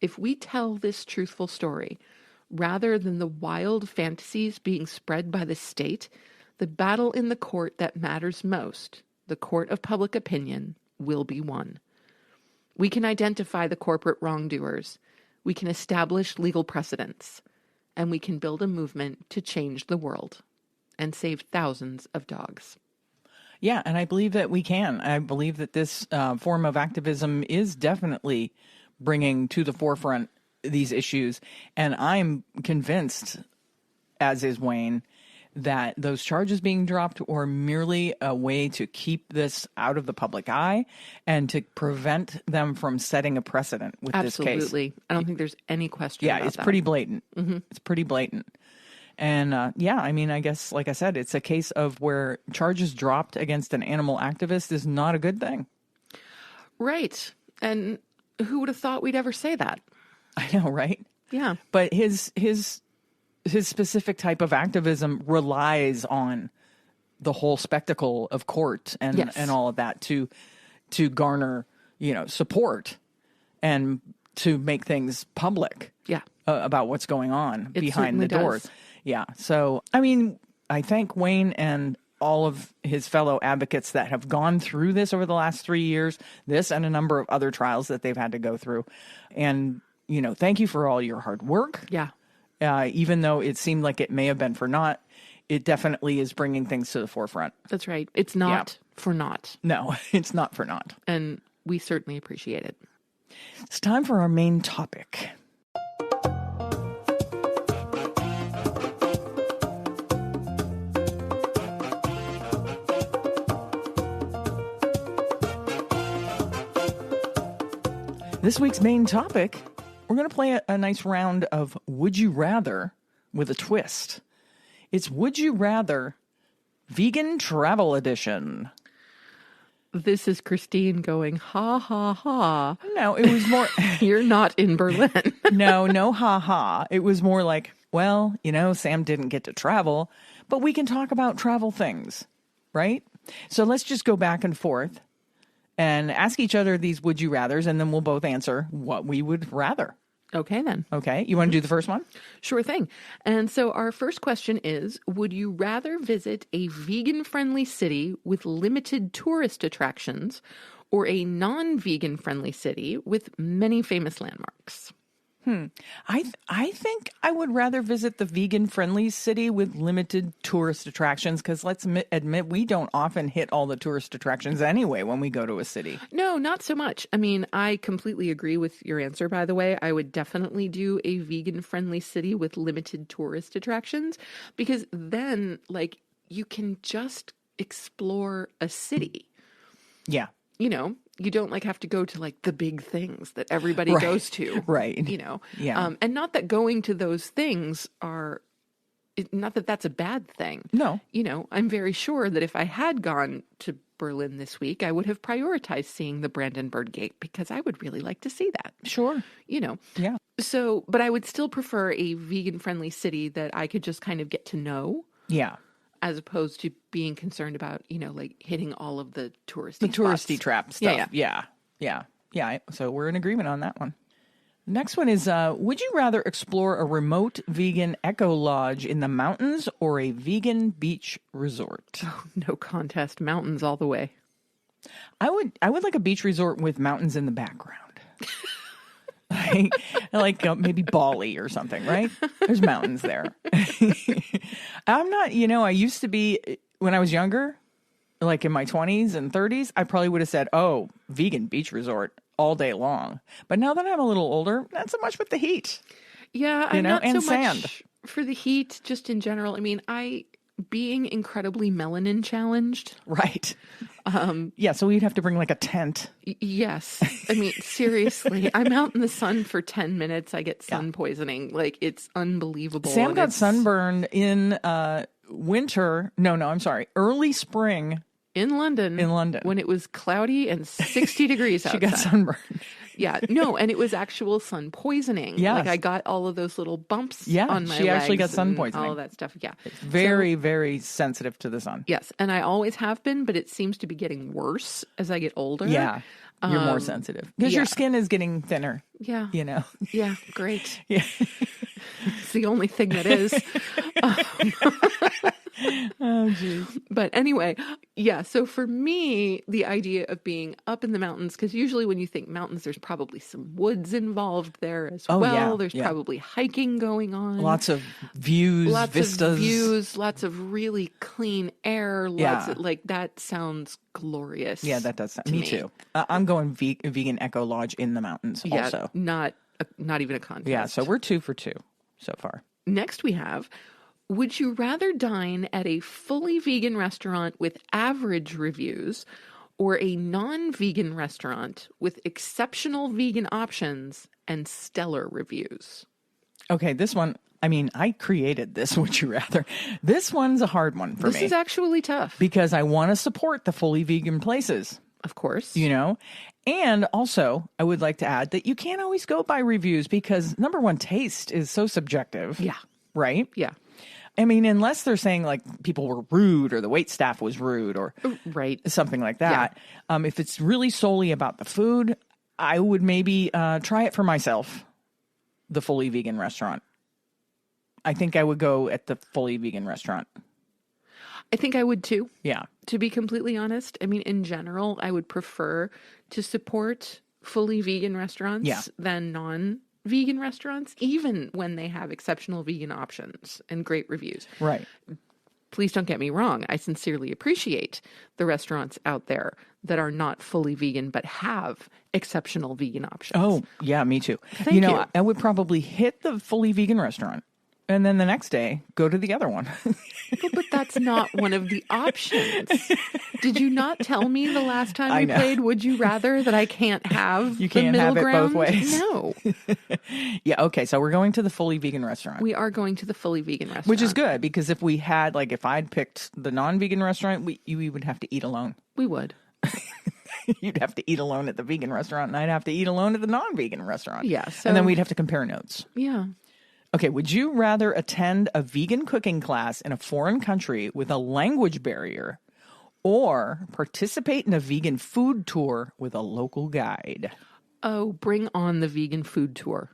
If we tell this truthful story, rather than the wild fantasies being spread by the state, the battle in the court that matters most, the court of public opinion, will be won. We can identify the corporate wrongdoers, we can establish legal precedents, and we can build a movement to change the world and save thousands of dogs. Yeah, and I believe that we can. I believe that this form of activism is definitely bringing to the forefront these issues. And I'm convinced, as is Wayne, that those charges being dropped were merely a way to keep this out of the public eye and to prevent them from setting a precedent with this case. Absolutely. I don't think there's any question about that. Yeah, it's pretty blatant. Mm-hmm. It's pretty blatant. And yeah, I mean, I guess, like I said, it's a case of where charges dropped against an animal activist is not a good thing. Right. And who would have thought we'd ever say that? I know, right? Yeah. But his specific type of activism relies on the whole spectacle of court and Yes. and all of that to garner, support and to make things public. Yeah. About what's going on It behind the certainly doors. does. Yeah. So, I mean, I thank Wayne and all of his fellow advocates that have gone through this over the last 3 years, this and a number of other trials that they've had to go through. And, thank you for all your hard work. Yeah. Even though it seemed like it may have been for naught, it definitely is bringing things to the forefront. That's right. It's not for naught. No, it's not for naught. And we certainly appreciate it. It's time for our main topic. This week's main topic, we're going to play a nice round of Would You Rather with a twist. It's Would You Rather Vegan Travel Edition. This is Christine going, ha, ha, ha. No, it was more... You're not in Berlin. No, ha, ha. It was more like, well, Sam didn't get to travel, but we can talk about travel things, right? So let's just go back and forth and ask each other these would you rathers, and then we'll both answer what we would rather. Okay, then. Okay. You want to do the first one? Sure thing. And so our first question is, would you rather visit a vegan-friendly city with limited tourist attractions or a non-vegan friendly city with many famous landmarks? I think I would rather visit the vegan-friendly city with limited tourist attractions because let's admit we don't often hit all the tourist attractions anyway when we go to a city. No, not so much. I mean, I completely agree with your answer, by the way. I would definitely do a vegan-friendly city with limited tourist attractions because then, like, you can just explore a city. Yeah. You don't have to go to the big things that everybody goes to. Right. Yeah. And not that going to those things not that that's a bad thing. No. I'm very sure that if I had gone to Berlin this week, I would have prioritized seeing the Brandenburg Gate because I would really like to see that. Sure. Yeah. So, but I would still prefer a vegan friendly city that I could just kind of get to know. Yeah. As opposed to being concerned about, hitting all of the touristy trap stuff. Yeah. So we're in agreement on that one. Next one is, would you rather explore a remote vegan eco lodge in the mountains or a vegan beach resort? Oh, no contest. Mountains all the way. I would like a beach resort with mountains in the background. like maybe Bali or something, right? There's mountains there. I'm not, I used to be, when I was younger, like in my 20s and 30s, I probably would have said, oh, vegan beach resort all day long. But now that I'm a little older, not so much with the heat. Yeah, I'm not and so sand. much for the heat, just in general. I mean, being incredibly melanin challenged. Right. Yeah, so we'd have to bring like a tent. Yes. I mean, seriously, I'm out in the sun for 10 minutes. I get sun poisoning. It's unbelievable. Sam got sunburned in winter. No, I'm sorry. Early spring. In London. When it was cloudy and 60 degrees outside. She got sunburned. Yeah, no, and it was actual sun poisoning. Yes. I got all of those little bumps on my she actually got legs sun and poisoning. all of that stuff, yeah. It's very, very sensitive to the sun. Yes, and I always have been, but it seems to be getting worse as I get older. Yeah, you're more sensitive. Because your skin is getting thinner. Yeah. Yeah, great. Yeah. It's the only thing that is. Oh, geez. But anyway, yeah. So for me, the idea of being up in the mountains, because usually when you think mountains, there's probably some woods involved there as well. Yeah, there's probably hiking going on. Lots of views, vistas. Lots of really clean air. Lots of, that sounds glorious. Yeah, that does sound. Me too. I'm going vegan eco lodge in the mountains also. Not even a contest. Yeah, so we're 2 for 2 so far. Next we have, would you rather dine at a fully vegan restaurant with average reviews or a non-vegan restaurant with exceptional vegan options and stellar reviews? Okay, this one, I created this, would you rather? This one's a hard one for me. This is actually tough. Because I want to support the fully vegan places. Of course. And also, I would like to add that you can't always go by reviews because, number one, taste is so subjective. Yeah. Right? Yeah. Unless they're saying people were rude or the wait staff was rude or something like that. Yeah. If it's really solely about the food, I would maybe try it for myself, the fully vegan restaurant. I think I would go at the fully vegan restaurant. I think I would too. Yeah. To be completely honest, in general, I would prefer to support fully vegan restaurants than non-vegan restaurants, even when they have exceptional vegan options and great reviews. Right. Please don't get me wrong. I sincerely appreciate the restaurants out there that are not fully vegan but have exceptional vegan options. Oh, yeah, me too. Thank you. I would probably hit the fully vegan restaurant and then the next day go to the other one. But that's not one of the options. Did you not tell me the last time we played Would You Rather that I can't have you can't the middle have it ground? both ways. No. Yeah, okay, so we're going to the fully vegan restaurant. We are going to the fully vegan restaurant. Which is good because if we had, if I'd picked the non-vegan restaurant, we would have to eat alone. We would. You'd have to eat alone at the vegan restaurant and I'd have to eat alone at the non-vegan restaurant. Yeah. And then we'd have to compare notes. Yeah. Okay, would you rather attend a vegan cooking class in a foreign country with a language barrier or participate in a vegan food tour with a local guide? Oh, bring on the vegan food tour.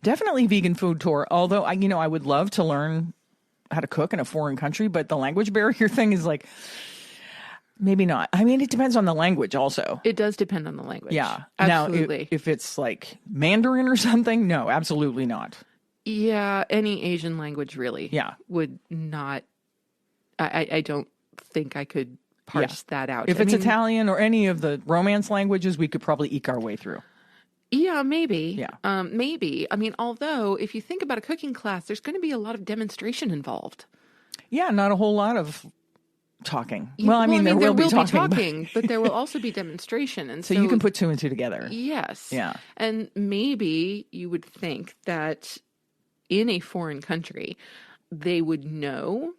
Definitely vegan food tour, although I would love to learn how to cook in a foreign country, but the language barrier thing is like, maybe not. I mean, it depends on the language also. It does depend on the language. Yeah. Absolutely. Now, if it's like Mandarin or something, no, absolutely not. Yeah, any Asian language really Yeah. would not, I don't think I could parse that out. If it's Italian or any of the Romance languages, we could probably eke our way through. Yeah, maybe. Yeah. Maybe. I mean, although if you think about a cooking class, there's going to be a lot of demonstration involved. Yeah, not a whole lot of talking. Yeah, Well, I mean, there will be talking, but there will also be demonstration. And so you can put two and two together. Yes. Yeah. And maybe you would think that in a foreign country, they would know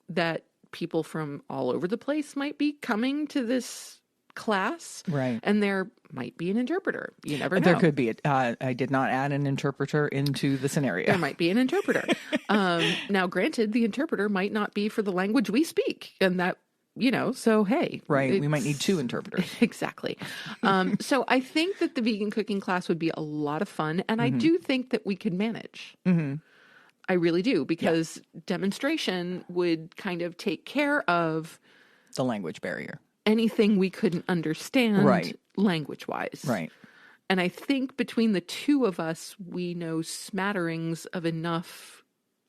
that people from all over the place might be coming to this class. Right. And there might be an interpreter. You never know. There could be. I did not add an interpreter into the scenario. There might be an interpreter. Now, granted, the interpreter might not be for the language we speak. And that, so hey. Right. We might need two interpreters. Exactly. So I think that the vegan cooking class would be a lot of fun. And I do think that we could manage. Mm-hmm. I really do, because demonstration would kind of take care of the language barrier. Anything we couldn't understand language-wise. Right. And I think between the two of us, we know smatterings of enough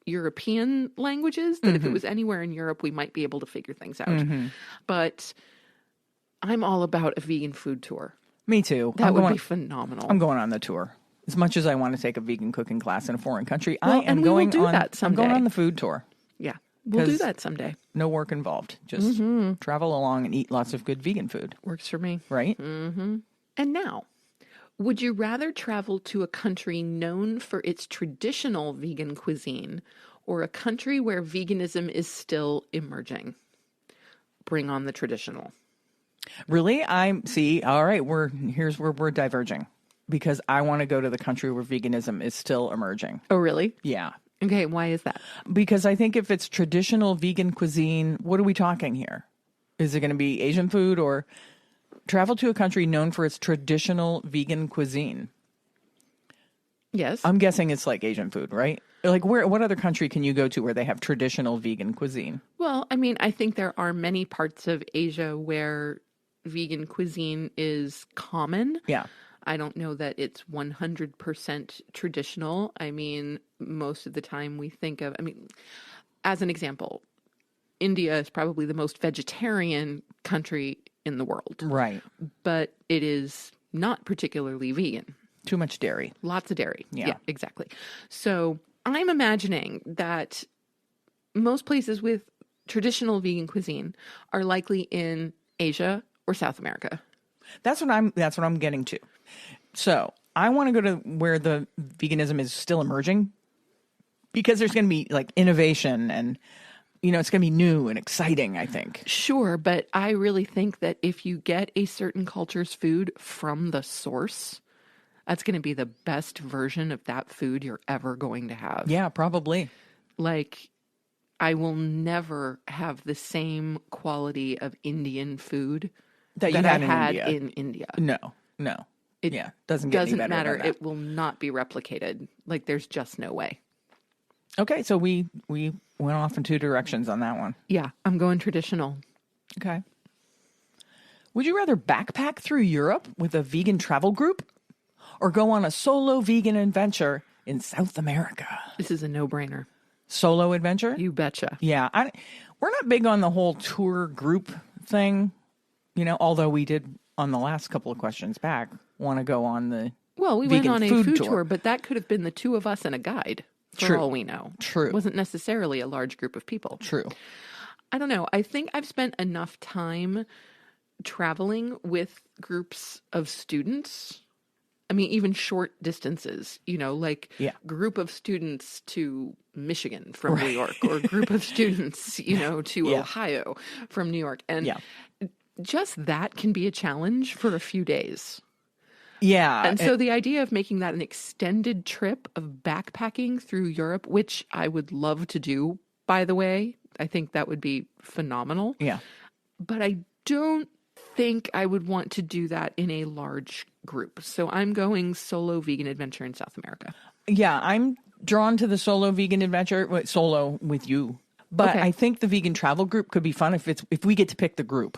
European languages that if it was anywhere in Europe, we might be able to figure things out. But I'm all about a vegan food tour. Me too. That would be phenomenal. I'm going on the tour. As much as I want to take a vegan cooking class in a foreign country, Well, I am going do on that someday. I'm going on the food tour. Yeah. We'll do that someday. No work involved. Just travel along and eat lots of good vegan food. Works for me. Right? Mm-hmm. And now, would you rather travel to a country known for its traditional vegan cuisine or a country where veganism is still emerging? Bring on the traditional. Really? All right, here's where we're diverging. Because I want to go to the country where veganism is still emerging. Oh, really? Yeah. Okay, why is that? Because I think if it's traditional vegan cuisine, what are we talking here? Is it going to be Asian food or travel to a country known for its traditional vegan cuisine? Yes. I'm guessing it's like Asian food, right? Like what other country can you go to where they have traditional vegan cuisine? Well, I mean, I think there are many parts of Asia where vegan cuisine is common. Yeah. I don't know that it's 100% traditional. I mean, most of the time we think of, as an example, India is probably the most vegetarian country in the world. Right. But it is not particularly vegan. Too much dairy. Lots of dairy. Yeah, exactly. So I'm imagining that most places with traditional vegan cuisine are likely in Asia or South America. That's what I'm getting to. So I want to go to where the veganism is still emerging, because there's going to be like innovation and, it's going to be new and exciting, I think. Sure. But I really think that if you get a certain culture's food from the source, that's going to be the best version of that food you're ever going to have. Yeah, probably. Like, I will never have the same quality of Indian food that I had in India. No. It doesn't get any better matter. than that. It will not be replicated. Like, there's just no way. Okay, so we went off in two directions on that one. Yeah, I'm going traditional. Okay. Would you rather backpack through Europe with a vegan travel group or go on a solo vegan adventure in South America? This is a no-brainer. Solo adventure? You betcha. Yeah. We're not big on the whole tour group thing, although we did on the last couple of questions back want to go on the we vegan went on a food food tour, but that could have been the two of us and a guide, for all we know. True. It wasn't necessarily a large group of people. True. I don't know. I think I've spent enough time traveling with groups of students. I mean, even short distances, group of students to Michigan from New York, or group of students, to Ohio from New York. And just that can be a challenge for a few days. Yeah. And so the idea of making that an extended trip of backpacking through Europe, which I would love to do, by the way, I think that would be phenomenal. Yeah. But I don't think I would want to do that in a large group. So I'm going solo vegan adventure in South America. Yeah, I'm drawn to the solo vegan adventure, solo with you. But Okay. I think the vegan travel group could be fun if we get to pick the group.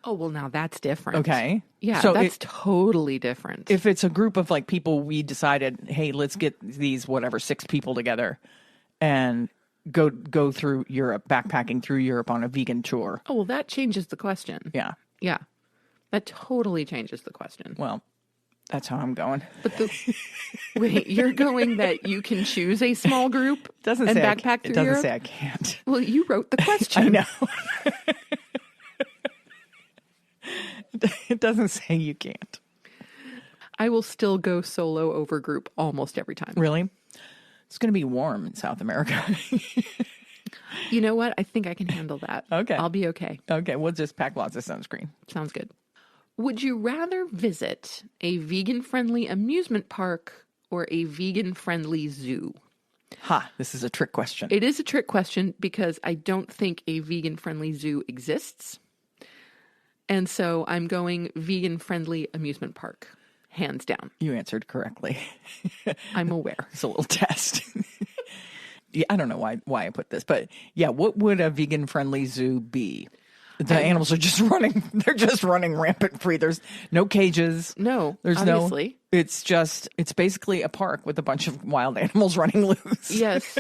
Oh, well, now that's different. Okay. Yeah, So that's totally different. if it's a group of like people, we decided, hey, let's get these 6 people together and go through Europe, backpacking through Europe on a vegan tour. Oh, well, that changes the question. Yeah. Yeah, that totally changes the question. Well, that's how I'm going. But wait, you're going that you can choose a small group Doesn't and say backpack it through doesn't Europe? say I can't. Well, you wrote the question. I know. It doesn't say you can't. I will still go solo over group almost every time. Really? It's going to be warm in South America. You know what? I think I can handle that. Okay. I'll be okay. Okay, we'll just pack lots of sunscreen. Sounds good. Would you rather visit a vegan-friendly amusement park or a vegan-friendly zoo? Ha, this is a trick question. It is a trick question because I don't think a vegan-friendly zoo exists. And so I'm going vegan-friendly amusement park, hands down. You answered correctly. I'm aware. It's a little test. Yeah, I don't know why I put this, but yeah, what would a vegan-friendly zoo be? The animals are just running. They're just running rampant free. There's no cages. No, There's obviously. It's basically a park with a bunch of wild animals running loose. Yes,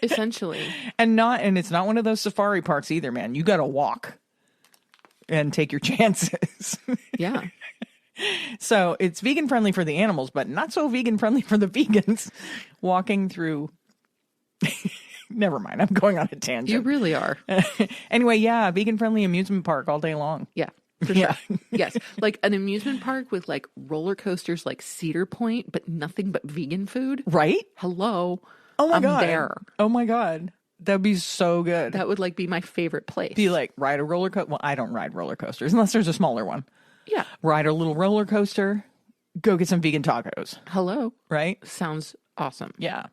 essentially. And it's not one of those safari parks either, man. You got to walk and take your chances. Yeah. So it's vegan friendly for the animals, but not so vegan friendly for the vegans walking through. Never mind. I'm going on a tangent. You really are. Anyway, yeah, vegan friendly amusement park all day long. Yeah, for Yeah. sure. Yes. Like an amusement park with like roller coasters like Cedar Point, but nothing but vegan food. Right? Hello. Oh my I'm God. there. Oh my God. That'd be so good. That would like be my favorite place. Be like ride a roller coaster. Well, I don't ride roller coasters unless there's a smaller one. Yeah. Ride a little roller coaster. Go get some vegan tacos. Hello. Right? Sounds awesome. Yeah.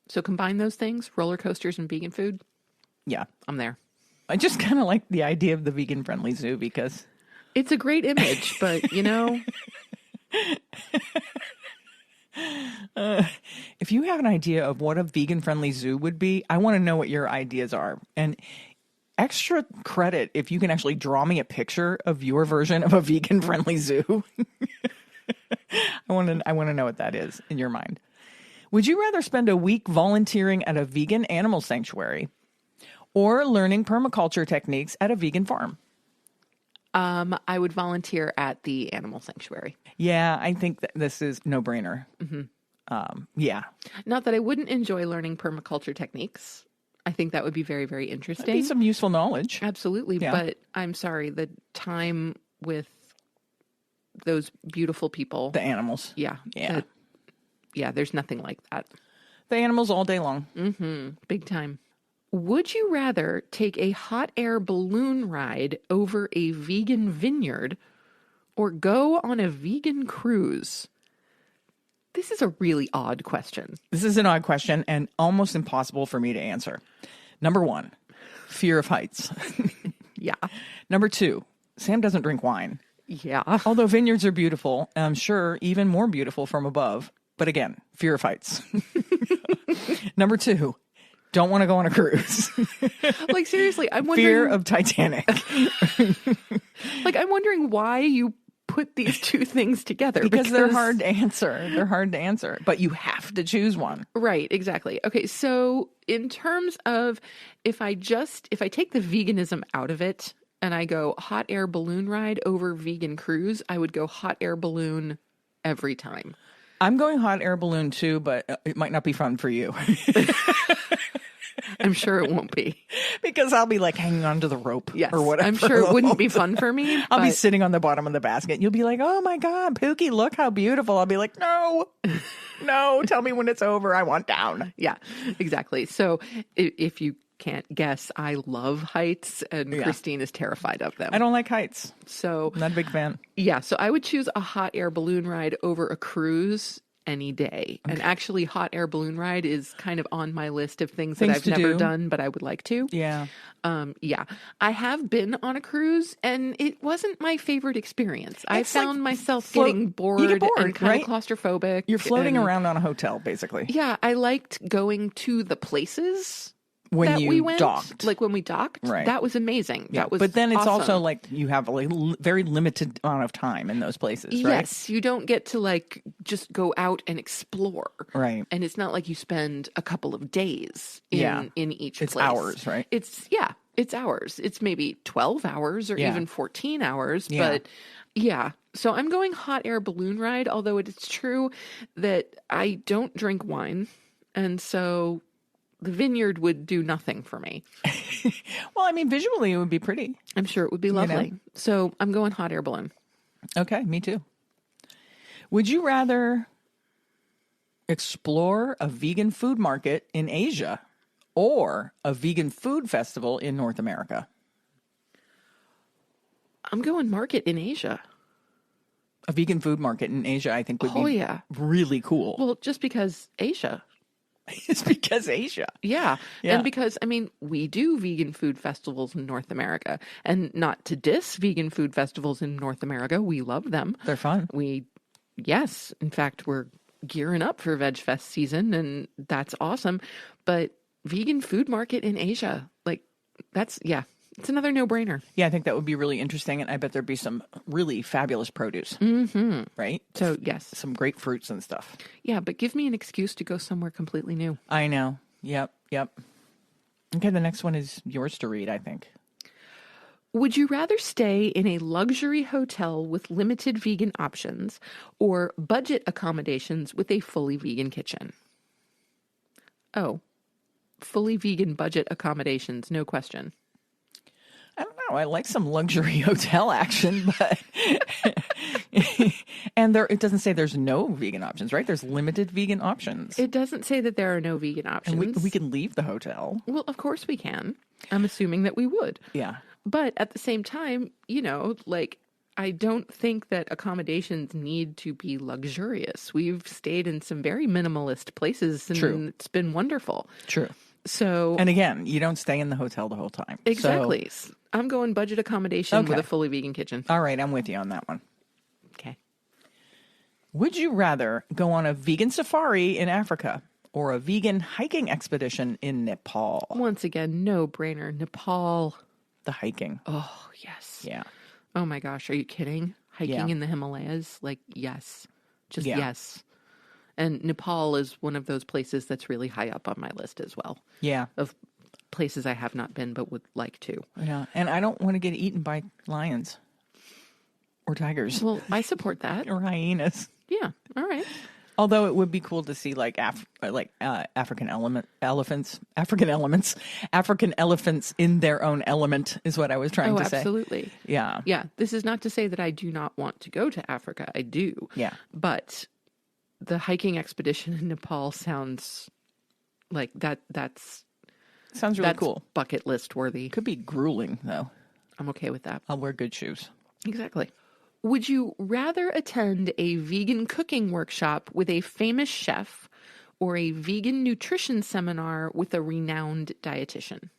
So combine those things, roller coasters and vegan food. Yeah. I'm there. I just kind of like the idea of the vegan friendly zoo because It's a great image, but you know, if you have an idea of what a vegan friendly zoo would be, I want to know what your ideas are. And extra credit if you can actually draw me a picture of your version of a vegan friendly zoo. I want to know what that is in your mind. Would you rather spend a week volunteering at a vegan animal sanctuary or learning permaculture techniques at a vegan farm? I would volunteer at the animal sanctuary. Yeah, I think that this is no-brainer. Yeah. Not that I wouldn't enjoy learning permaculture techniques. I think that would be very, very That'd interesting. be some useful knowledge. Absolutely. Yeah. But I'm sorry, the time with those beautiful people. The animals. Yeah. Yeah. There's nothing like that. The animals all day long. Big time. Would you rather take a hot air balloon ride over a vegan vineyard or go on a vegan cruise? This is a really odd question. This is an odd question and almost impossible for me to answer. Number 1, fear of heights. Yeah. Number 2, Sam doesn't drink wine. Yeah. Although vineyards are beautiful, and I'm sure even more beautiful from above. But again, fear of heights. Number 2, don't want to go on a cruise. Like, seriously, I'm wondering. Fear of Titanic. Like, I'm wondering why you put these two things together. Because they're hard to answer. They're hard to answer. But you have to choose one. Right, exactly. Okay, so in terms of if I take the veganism out of it and I go hot air balloon ride over vegan cruise, I would go hot air balloon every time. I'm going hot air balloon too, but it might not be fun for you. I'm sure it won't be. Because I'll be like hanging onto the rope Yes, or whatever. I'm sure it wouldn't be fun for me. I'll be but- sitting on the bottom of the basket. You'll be like, oh my God, Pookie, look how beautiful. I'll be like, no, tell me when it's over. I want down. Yeah, exactly. So if you can't guess, I love heights, and Christine is terrified of them. I don't like heights. So, Not a big fan. yeah, so I would choose a hot air balloon ride over a cruise any day. And actually, hot air balloon ride is kind of on my list of things that I've never done, but I would like to. Yeah. Yeah. I have been on a cruise, and it wasn't my favorite experience. I found myself getting bored, and kind of claustrophobic. You're floating around on a hotel, basically. Yeah, I liked going to the places when we you went, docked. like when we docked, Right. that was amazing. Yeah. That was But then it's awesome. also like you have a very limited amount of time in those places, right? Yes, you don't get to like just go out and explore. Right. And it's not like you spend a couple of days in each place. It's hours, right? It's hours. It's maybe 12 hours or even 14 hours. Yeah. But yeah. So I'm going hot air balloon ride, although it's true that I don't drink wine. And so the vineyard would do nothing for me. Well, I mean, visually it would be pretty. I'm sure it would be lovely. So I'm going hot air balloon. Okay, me too. Would you rather explore a vegan food market in Asia or a vegan food festival in North America? I'm going market in Asia. A vegan food market in Asia, I think, would be really cool. Well, just because Asia. It's because Asia. Yeah. And because, I mean, we do vegan food festivals in North America. And not to diss vegan food festivals in North America. We love them. They're fun. Yes. In fact, we're gearing up for Veg Fest season, and that's awesome. But vegan food market in Asia, like, it's another no-brainer. Yeah, I think that would be really interesting. And I bet there'd be some really fabulous produce. Mm-hmm. Right? So, yes. Some great fruits and stuff. Yeah, but give me an excuse to go somewhere completely new. I know. Yep. Okay, the next one is yours to read, I think. Would you rather stay in a luxury hotel with limited vegan options or budget accommodations with a fully vegan kitchen? Oh, fully vegan budget accommodations, no question. I don't know. I like some luxury hotel action, but and it doesn't say there's no vegan options, right? There's limited vegan options. It doesn't say that there are no vegan options. And we can leave the hotel. Well, of course we can. I'm assuming that we would. Yeah. But at the same time, I don't think that accommodations need to be luxurious. We've stayed in some very minimalist places, and it's been wonderful. True. So, and again, you don't stay in the hotel the whole time. Exactly. So, I'm going budget accommodation with a fully vegan kitchen. All right, I'm with you on that one. Okay. Would you rather go on a vegan safari in Africa or a vegan hiking expedition in Nepal? Once again, no brainer. Nepal. The hiking. Oh, yes. Yeah. Oh my gosh, are you kidding? Hiking in the Himalayas? Like, yes. Just yes. And Nepal is one of those places that's really high up on my list as well. Yeah. Of places I have not been but would like to. Yeah. And I don't want to get eaten by lions or tigers. Well, I support that. Or hyenas. Yeah. All right. Although it would be cool to see like African elephants in their own element is what I was trying to say. Absolutely. Yeah. Yeah. This is not to say that I do not want to go to Africa. I do. Yeah. But the hiking expedition in Nepal sounds like that's really cool. Bucket list worthy. Could be grueling though. I'm okay with that. I'll wear good shoes. Exactly. Would you rather attend a vegan cooking workshop with a famous chef or a vegan nutrition seminar with a renowned dietitian?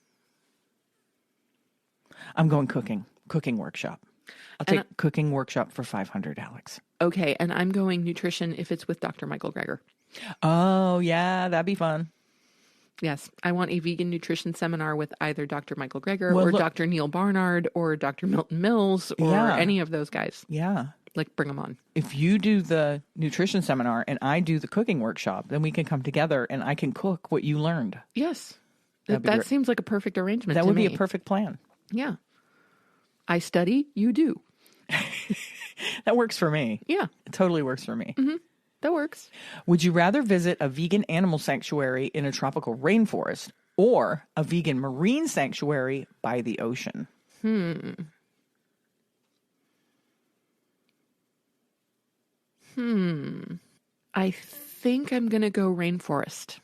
I'm going cooking workshop. I'll take cooking workshop for $500, Alex. Okay, and I'm going nutrition if it's with Dr. Michael Greger. Oh, yeah, that'd be fun. Yes, I want a vegan nutrition seminar with either Dr. Michael Greger or Dr. Neil Barnard or Dr. Milton Mills or any of those guys. Yeah. Like, bring them on. If you do the nutrition seminar and I do the cooking workshop, then we can come together and I can cook what you learned. Yes. That seems like a perfect arrangement to me. That would be a perfect plan. Yeah. I study, you do. That works for me. Yeah. It totally works for me. Mm-hmm. That works. Would you rather visit a vegan animal sanctuary in a tropical rainforest or a vegan marine sanctuary by the ocean? I think I'm going to go rainforest.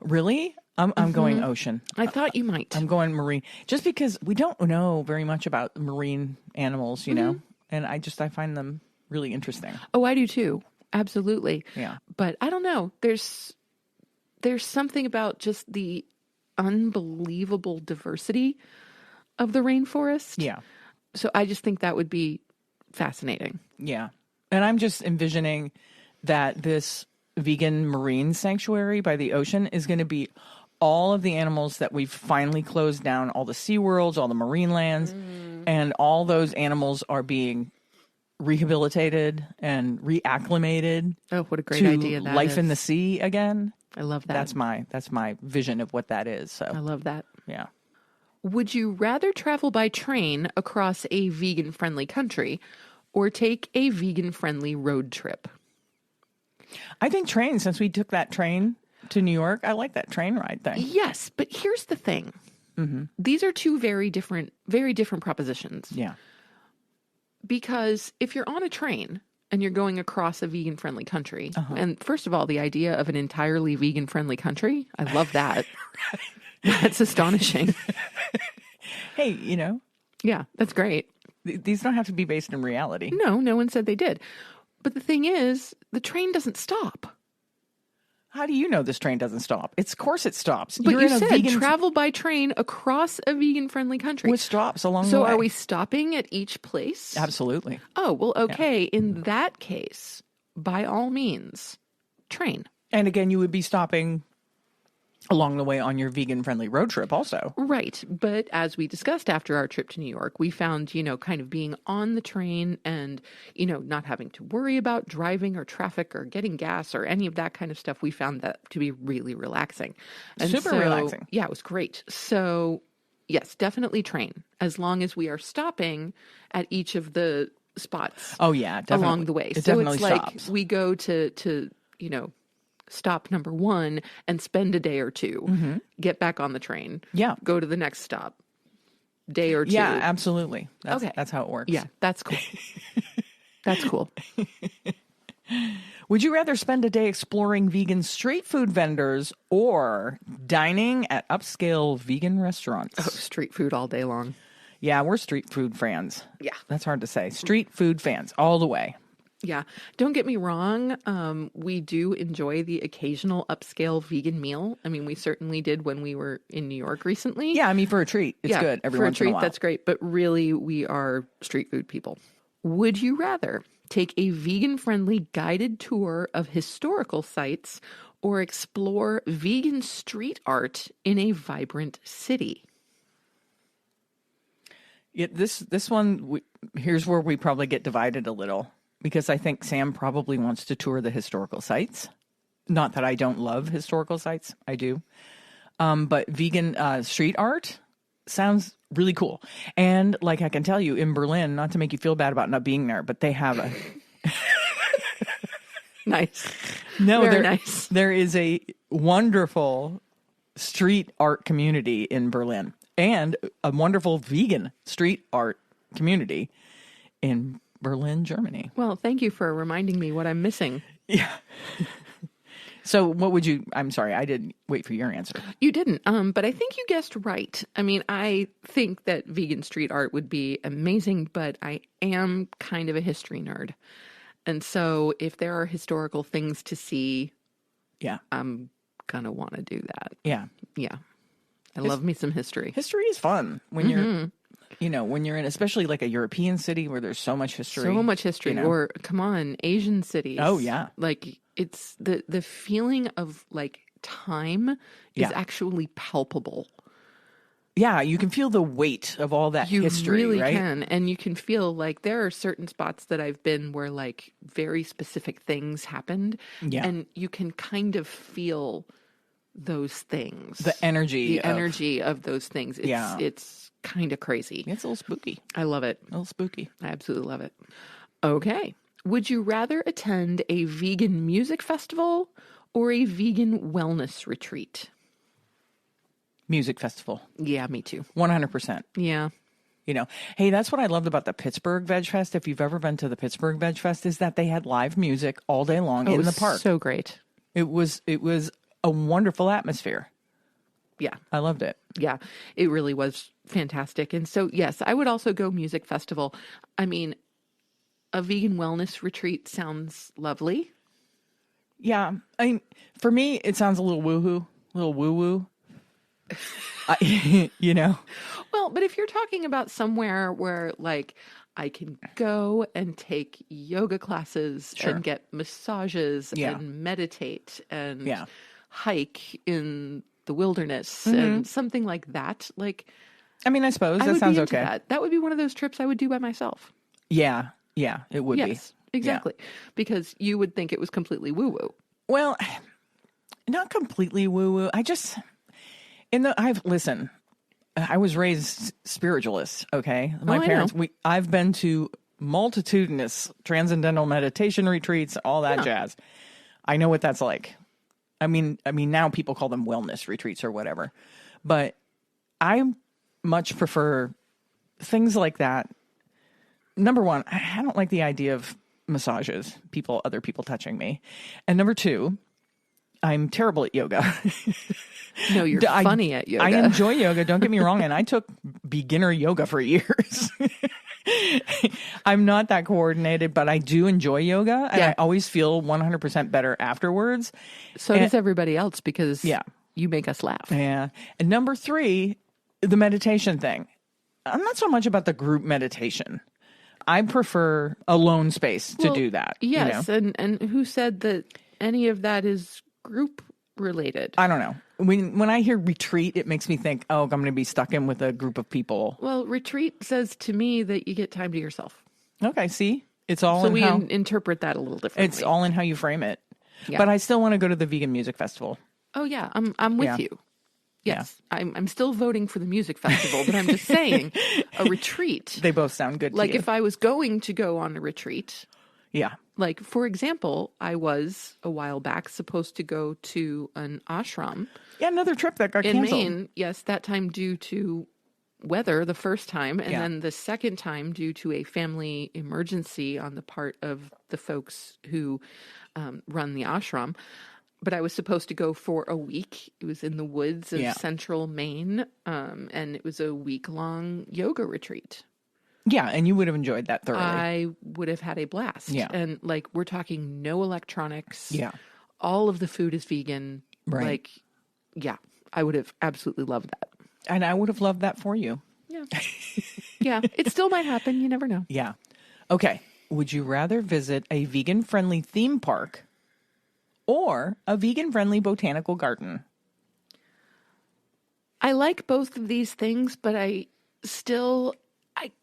Really? I'm going ocean. I thought you might. I'm going marine, just because we don't know very much about marine animals, you know, and I find them really interesting. Oh, I do too. Absolutely. Yeah. But I don't know. There's something about just the unbelievable diversity of the rainforest. Yeah. So I just think that would be fascinating. Yeah. And I'm just envisioning that this vegan marine sanctuary by the ocean is going to be all of the animals that we've finally closed down, all the SeaWorlds, all the marine lands, and all those animals are being rehabilitated and reacclimated. Oh, what a great to idea that life is. in the sea again. I love that. That's my vision of what that is. So I love that. yeah. Would you rather travel by train across a vegan-friendly country or take a vegan-friendly road trip? I think train, since we took that train to New York, I like that train ride thing. Yes, but here's the thing. These are two very different propositions. Yeah. Because if you're on a train and you're going across a vegan-friendly country, and first of all, the idea of an entirely vegan-friendly country, I love that. That's astonishing. Hey, you know, Yeah, that's great. these don't have to be based in reality. No, no one said they did. But the thing is, the train doesn't stop. How do you know this train doesn't stop? Of course it stops. But You're you in a said vegan travel by train across a vegan-friendly country. with stops along the So way. are we stopping at each place? Absolutely. Oh, well, okay. In that case, by all means, train. And again, you would be stopping along the way on your vegan-friendly road trip also. Right. But as we discussed after our trip to New York, we found, kind of being on the train and, not having to worry about driving or traffic or getting gas or any of that kind of stuff. We found that to be really relaxing. And Super relaxing. Yeah, it was great. So, yes, definitely train, as long as we are stopping at each of the spots. Oh, yeah, definitely. Along the way. It So definitely it's like stops. we go to stop number 1 and spend a day or two, get back on the train. Yeah. Go to the next stop, day or two. Yeah, absolutely. Okay. That's how it works. Yeah, that's cool. That's cool. Would you rather spend a day exploring vegan street food vendors or dining at upscale vegan restaurants? Oh, street food all day long. Yeah, we're street food fans. Yeah. That's hard to say. Street food fans all the way. Yeah. Don't get me wrong. We do enjoy the occasional upscale vegan meal. I mean, we certainly did when we were in New York recently. Yeah, I mean, for a treat, it's good every for once a treat, in a while. that's great. But really, we are street food people. Would you rather take a vegan-friendly guided tour of historical sites or explore vegan street art in a vibrant city? Yeah, this one, here's where we probably get divided a little, because I think Sam probably wants to tour the historical sites. Not that I don't love historical sites. I do. But vegan street art sounds really cool. And like I can tell you, in Berlin, not to make you feel bad about not being there, but they have a... Nice. No, Very nice. There is a wonderful street art community in Berlin and a wonderful vegan street art community in Berlin, Germany. Well, thank you for reminding me what I'm missing. Yeah. So what would you, I'm sorry, I didn't wait for your answer. You didn't, but I think you guessed right. I mean, I think that vegan street art would be amazing, but I am kind of a history nerd. And so if there are historical things to see, Yeah. I'm going to want to do that. Yeah. Yeah. I love me some history. History is fun when you're, when you're in, especially like a European city where there's so much history. So much history. Or come on, Asian cities. Oh, yeah. Like it's the feeling of like time is actually palpable. Yeah, you can feel the weight of all that history, really right? can. And you can feel like there are certain spots that I've been where like very specific things happened. Yeah. And you can kind of feel those things. The energy of those things. It's kind of crazy. It's a little spooky. I love it. A little spooky. I absolutely love it. Okay. Would you rather attend a vegan music festival or a vegan wellness retreat? Music festival. Yeah, me too. 100%. Yeah. Hey, that's what I loved about the Pittsburgh Veg Fest. If you've ever been to the Pittsburgh Veg Fest, is that they had live music all day long in the park. So great. It was a wonderful atmosphere. Yeah. I loved it. Yeah, it really was fantastic. And so, yes, I would also go music festival. I mean, a vegan wellness retreat sounds lovely. Yeah. I mean, for me, it sounds a little woo-woo. You know? Well, but if you're talking about somewhere where like I can go and take yoga classes Sure. and get massages Yeah. and meditate and Yeah. hike in the wilderness and something like that, like I mean, I suppose I that would sounds be into okay. that. That would be one of those trips I would do by myself. Yeah. Yeah, it would be. Yes, exactly. Because you would think it was completely woo-woo. Well, not completely woo-woo. Listen, I was raised spiritualist, okay? My I parents, know. I've been to multitudinous transcendental meditation retreats, all that jazz. I know what that's like. I mean, now people call them wellness retreats or whatever. But I much prefer things like that. Number one, I don't like the idea of massages, other people touching me. And number two, I'm terrible at yoga. No, you're funny at yoga. I enjoy yoga, don't get me wrong, and I took beginner yoga for years. I'm not that coordinated, but I do enjoy yoga, and I always feel 100% better afterwards. So does everybody else because you make us laugh. Yeah. And number three, the meditation thing. I'm not so much about the group meditation. I prefer alone space to do that. Yes, you know? and who said that any of that is group related? I don't know. When I hear retreat, it makes me think, oh, I'm going to be stuck in with a group of people. Well, retreat says to me that you get time to yourself. Okay, see? It's all So in we how... interpret that a little differently. It's all in how you frame it. Yeah. But I still want to go to the vegan music festival. Oh, yeah, I'm with you. Yes, I'm still voting for the music festival, but I'm just saying a retreat. They both sound good to Like you. if I was going to go on a retreat, Yeah. like for example, I was a while back supposed to go to an ashram Yeah, another trip that got in canceled. Maine. Yes, that time due to weather the first time, and then the second time due to a family emergency on the part of the folks who run the ashram. But I was supposed to go for a week. It was in the woods of central Maine, and it was a week-long yoga retreat. Yeah, and you would have enjoyed that thoroughly. I would have had a blast. Yeah. And like we're talking no electronics. Yeah. All of the food is vegan. Right. Like, yeah, I would have absolutely loved that. And I would have loved that for you. Yeah. Yeah, it still might happen. You never know. Yeah. Okay. Would you rather visit a vegan-friendly theme park or a vegan-friendly botanical garden? I like both of these things, but I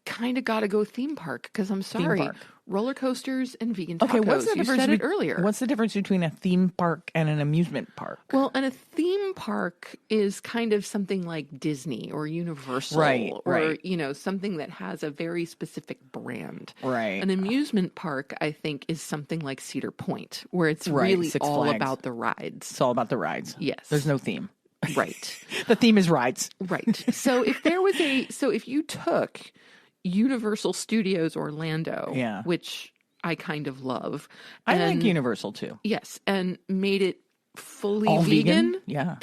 kind of got to go theme park because I'm sorry. park. Roller coasters and vegan tacos. Okay, what's the difference? You said it earlier. What's the difference between a theme park and an amusement park? Well, and a theme park is kind of something like Disney or Universal, or you know, something that has a very specific brand. Right. An amusement park, I think, is something like Cedar Point, where it's really Six all Flags. about the rides. It's all about the rides. Yes. There's no theme. Right. The theme is rides. Right. So if you took Universal Studios Orlando, which I kind of love. I like Universal too. Yes, and made it fully All vegan. Yeah.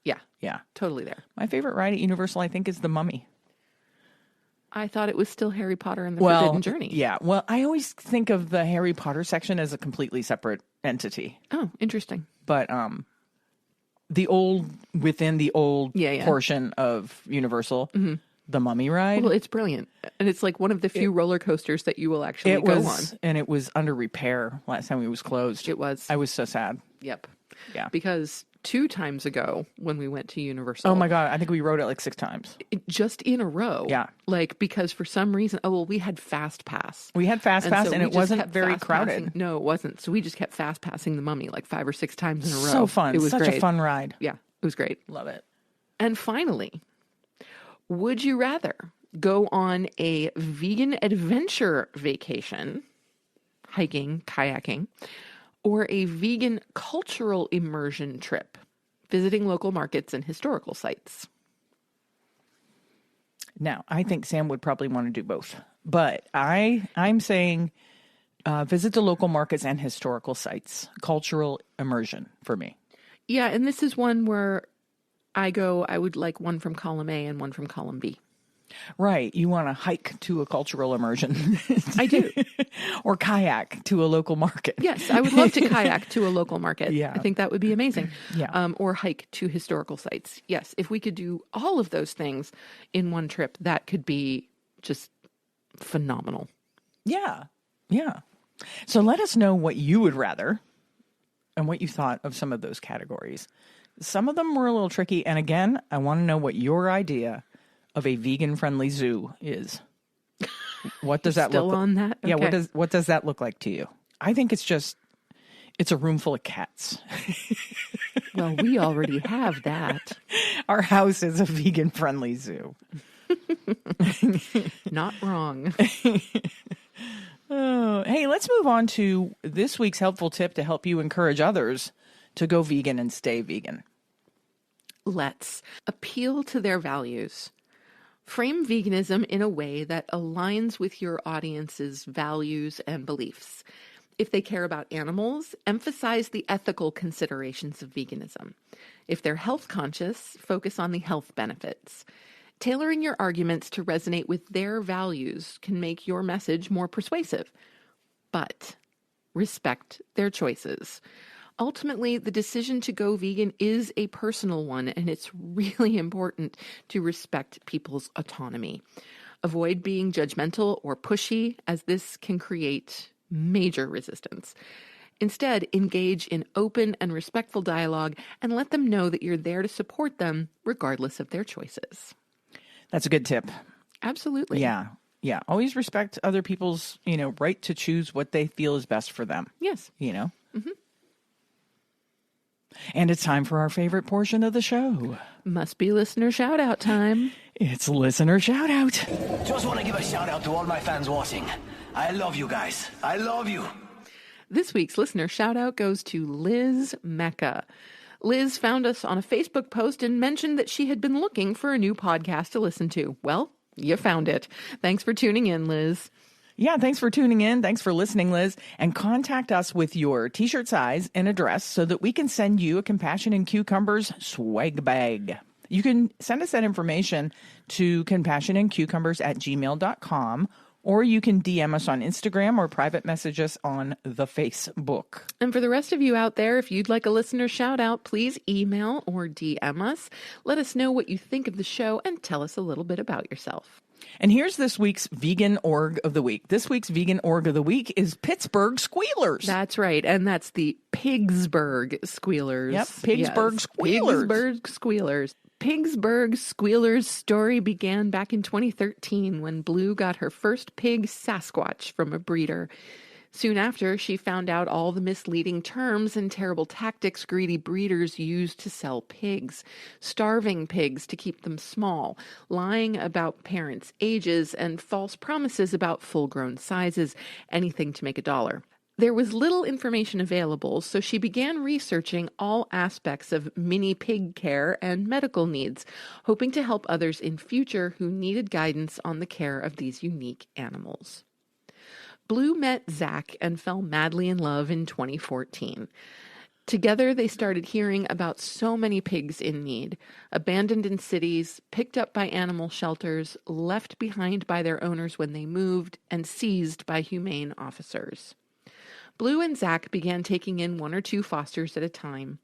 Yeah, Yeah. totally there. My favorite ride at Universal, I think, is The Mummy. I thought it was still Harry Potter and the Forbidden Journey. Yeah. Well, I always think of the Harry Potter section as a completely separate entity. Oh, interesting. But within the old Yeah. portion of Universal, the Mummy ride. Well, it's brilliant. And it's like one of the few roller coasters that you will actually go on. And it was under repair last time it was closed. It was. I was so sad. Yep. Yeah. Because 2 times ago when we went to Universal. Oh my God. I think we rode it like 6 times. Just in a row. Yeah. Like, because for some reason, we had Fast Pass. We had Fast Pass so and we it just wasn't kept very fast crowded. passing- No, it wasn't. So we just kept fast passing the Mummy like 5 or 6 times in a row. So fun. It was Such great. a fun ride. Yeah, it was great. Love it. And finally, would you rather go on a vegan adventure vacation, hiking, kayaking, or a vegan cultural immersion trip, visiting local markets and historical sites? Now, I think Sam would probably want to do both. But I'm saying visit the local markets and historical sites. Cultural immersion for me. Yeah, and this is one where I would like one from column A and one from column B. Right. You want to hike to a cultural immersion. I do. Or kayak to a local market. Yes, I would love to kayak to a local market. Yeah. I think that would be amazing. Yeah. Or hike to historical sites. Yes, if we could do all of those things in one trip, that could be just phenomenal. Yeah. Yeah. So let us know what you would rather and what you thought of some of those categories. Some of them were a little tricky. And again, I want to know what your idea of a vegan-friendly zoo is. What does that Still look like? on that? Yeah, Okay. what does that look like to you? I think it's a room full of cats. Well, we already have that. Our house is a vegan-friendly zoo. Not wrong. Oh, hey, let's move on to this week's helpful tip to help you encourage others to go vegan and stay vegan. Let's appeal to their values. Frame veganism in a way that aligns with your audience's values and beliefs. If they care about animals, emphasize the ethical considerations of veganism. If they're health conscious, focus on the health benefits. Tailoring your arguments to resonate with their values can make your message more persuasive. But respect their choices. Ultimately, the decision to go vegan is a personal one, and it's really important to respect people's autonomy. Avoid being judgmental or pushy, as this can create major resistance. Instead, engage in open and respectful dialogue and let them know that you're there to support them regardless of their choices. That's a good tip. Absolutely. Yeah. Yeah. Always respect other people's, right to choose what they feel is best for them. Yes. Mm-hmm. And it's time for our favorite portion of the show. Must be listener shout out time. It's listener shout out. Just want to give a shout out to all my fans watching. I love you guys. I love you. This week's listener shout out goes to Liz Mecca. Liz found us on a Facebook post and mentioned that she had been looking for a new podcast to listen to. Well, you found it. Thanks for tuning in, Liz. Yeah, thanks for tuning in. Thanks for listening, Liz. And contact us with your t-shirt size and address so that we can send you a Compassion and Cucumbers swag bag. You can send us that information to compassionandcucumbers@gmail.com, or you can DM us on Instagram or private message us on the Facebook. And for the rest of you out there, if you'd like a listener shout out, please email or DM us. Let us know what you think of the show and tell us a little bit about yourself. And here's this week's Vegan Org of the Week. This week's Vegan Org of the Week is Pigsburgh Squealers. That's right. And that's the Pigsburgh Squealers. Yep, Pigsburgh Squealers. Pigsburgh Squealers. Pigsburgh Squealers' story began back in 2013 when Blue got her first pig Sasquatch from a breeder. Soon after, she found out all the misleading terms and terrible tactics greedy breeders use to sell pigs, starving pigs to keep them small, lying about parents' ages, and false promises about full-grown sizes, anything to make a dollar. There was little information available, so she began researching all aspects of mini pig care and medical needs, hoping to help others in future who needed guidance on the care of these unique animals. Blue met Zach and fell madly in love in 2014. Together, they started hearing about so many pigs in need, abandoned in cities, picked up by animal shelters, left behind by their owners when they moved, and seized by humane officers. Blue and Zach began taking in 1 or 2 fosters at a time.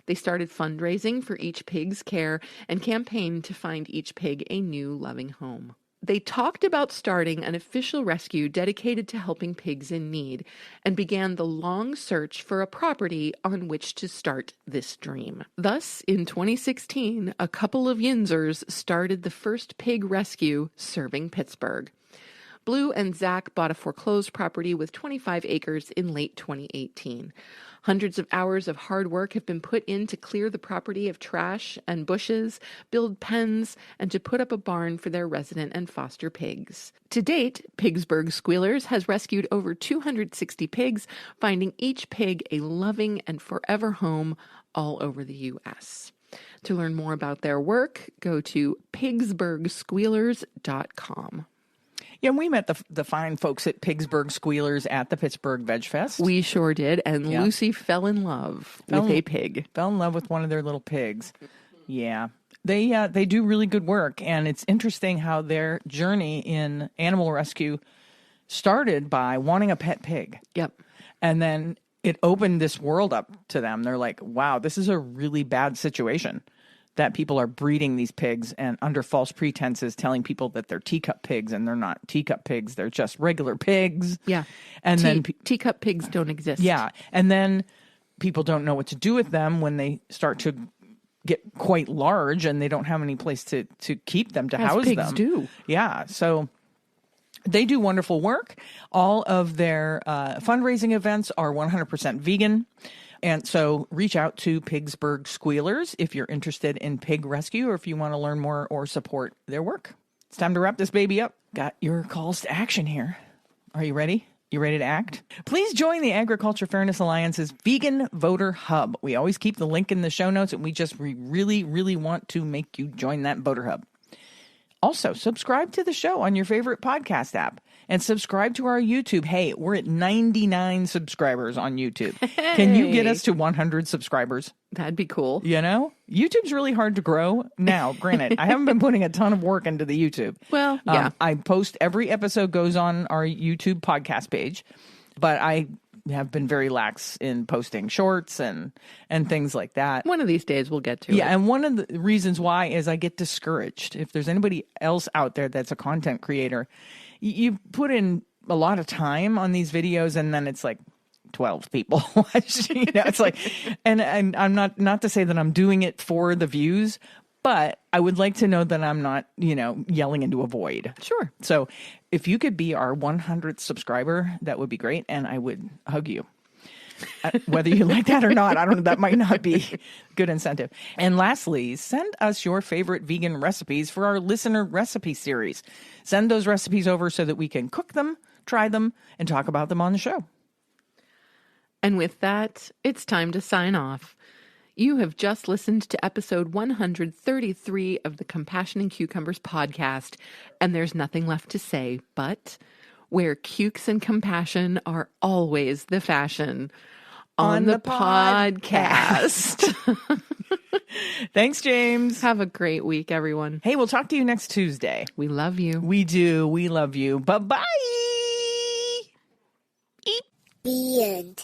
They started fundraising for each pig's care and campaigned to find each pig a new loving home. They talked about starting an official rescue dedicated to helping pigs in need and began the long search for a property on which to start this dream. Thus, in 2016, a couple of Yinzers started the first pig rescue serving Pittsburgh. Blue and Zach bought a foreclosed property with 25 acres in late 2018. Hundreds of hours of hard work have been put in to clear the property of trash and bushes, build pens, and to put up a barn for their resident and foster pigs. To date, Pigsburgh Squealers has rescued over 260 pigs, finding each pig a loving and forever home all over the U.S. To learn more about their work, go to pigsburghsquealers.com. Yeah, we met the fine folks at Pigsburgh Squealers at the Pittsburgh Veg Fest. We sure did, and Yeah. Lucy fell in love with a pig. Fell in love with one of their little pigs. Yeah. They do really good work, and it's interesting how their journey in animal rescue started by wanting a pet pig. Yep. And then it opened this world up to them. They're like, wow, this is a really bad situation that people are breeding these pigs and under false pretenses telling people that they're teacup pigs, and they're not teacup pigs. They're just regular pigs. Yeah. And then teacup pigs don't exist. Yeah. And then people don't know what to do with them when they start to get quite large and they don't have any place to keep them, to house pigs them. do. Yeah. So they do wonderful work. All of their fundraising events are 100% vegan. And so reach out to Pigsburgh Squealers if you're interested in pig rescue or if you want to learn more or support their work. It's time to wrap this baby up. Got your calls to action here. Are you ready? You ready to act? Please join the Agriculture Fairness Alliance's Vegan Voter Hub. We always keep the link in the show notes, and we really, really want to make you join that voter hub. Also, subscribe to the show on your favorite podcast app and subscribe to our YouTube. Hey, we're at 99 subscribers on YouTube. Hey. Can you get us to 100 subscribers? That'd be cool. You know, YouTube's really hard to grow. Now, granted, I haven't been putting a ton of work into the YouTube. Well, yeah. I post every episode goes on our YouTube podcast page, but I have been very lax in posting shorts and things like that. One of these days we'll get to it. Yeah, and one of the reasons why is I get discouraged. If there's anybody else out there that's a content creator, you put in a lot of time on these videos and then it's like 12 people watch. You know, it's like, and I'm not to say that I'm doing it for the views, but I would like to know that I'm not, yelling into a void. Sure. So if you could be our 100th subscriber, that would be great. And I would hug you. Whether you like that or not, I don't know. That might not be good incentive. And lastly, send us your favorite vegan recipes for our listener recipe series. Send those recipes over so that we can cook them, try them, and talk about them on the show. And with that, it's time to sign off. You have just listened to episode 133 of the Compassion and Cucumbers podcast, and there's nothing left to say but where cukes and compassion are always the fashion on the podcast. Thanks, James. Have a great week, everyone. Hey, we'll talk to you next Tuesday. We love you. We do. We love you. Bye-bye. The end.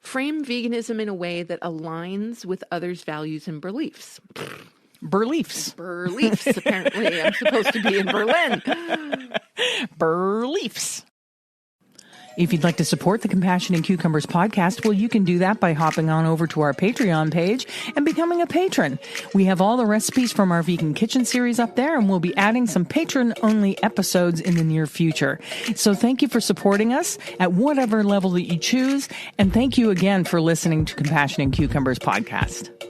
Frame veganism in a way that aligns with others' values and beliefs. Beliefs. Apparently. I'm supposed to be in Berlin. Beliefs. If you'd like to support the Compassion and Cucumbers podcast, well, you can do that by hopping on over to our Patreon page and becoming a patron. We have all the recipes from our Vegan Kitchen series up there, and we'll be adding some patron-only episodes in the near future. So thank you for supporting us at whatever level that you choose, and thank you again for listening to Compassion and Cucumbers podcast.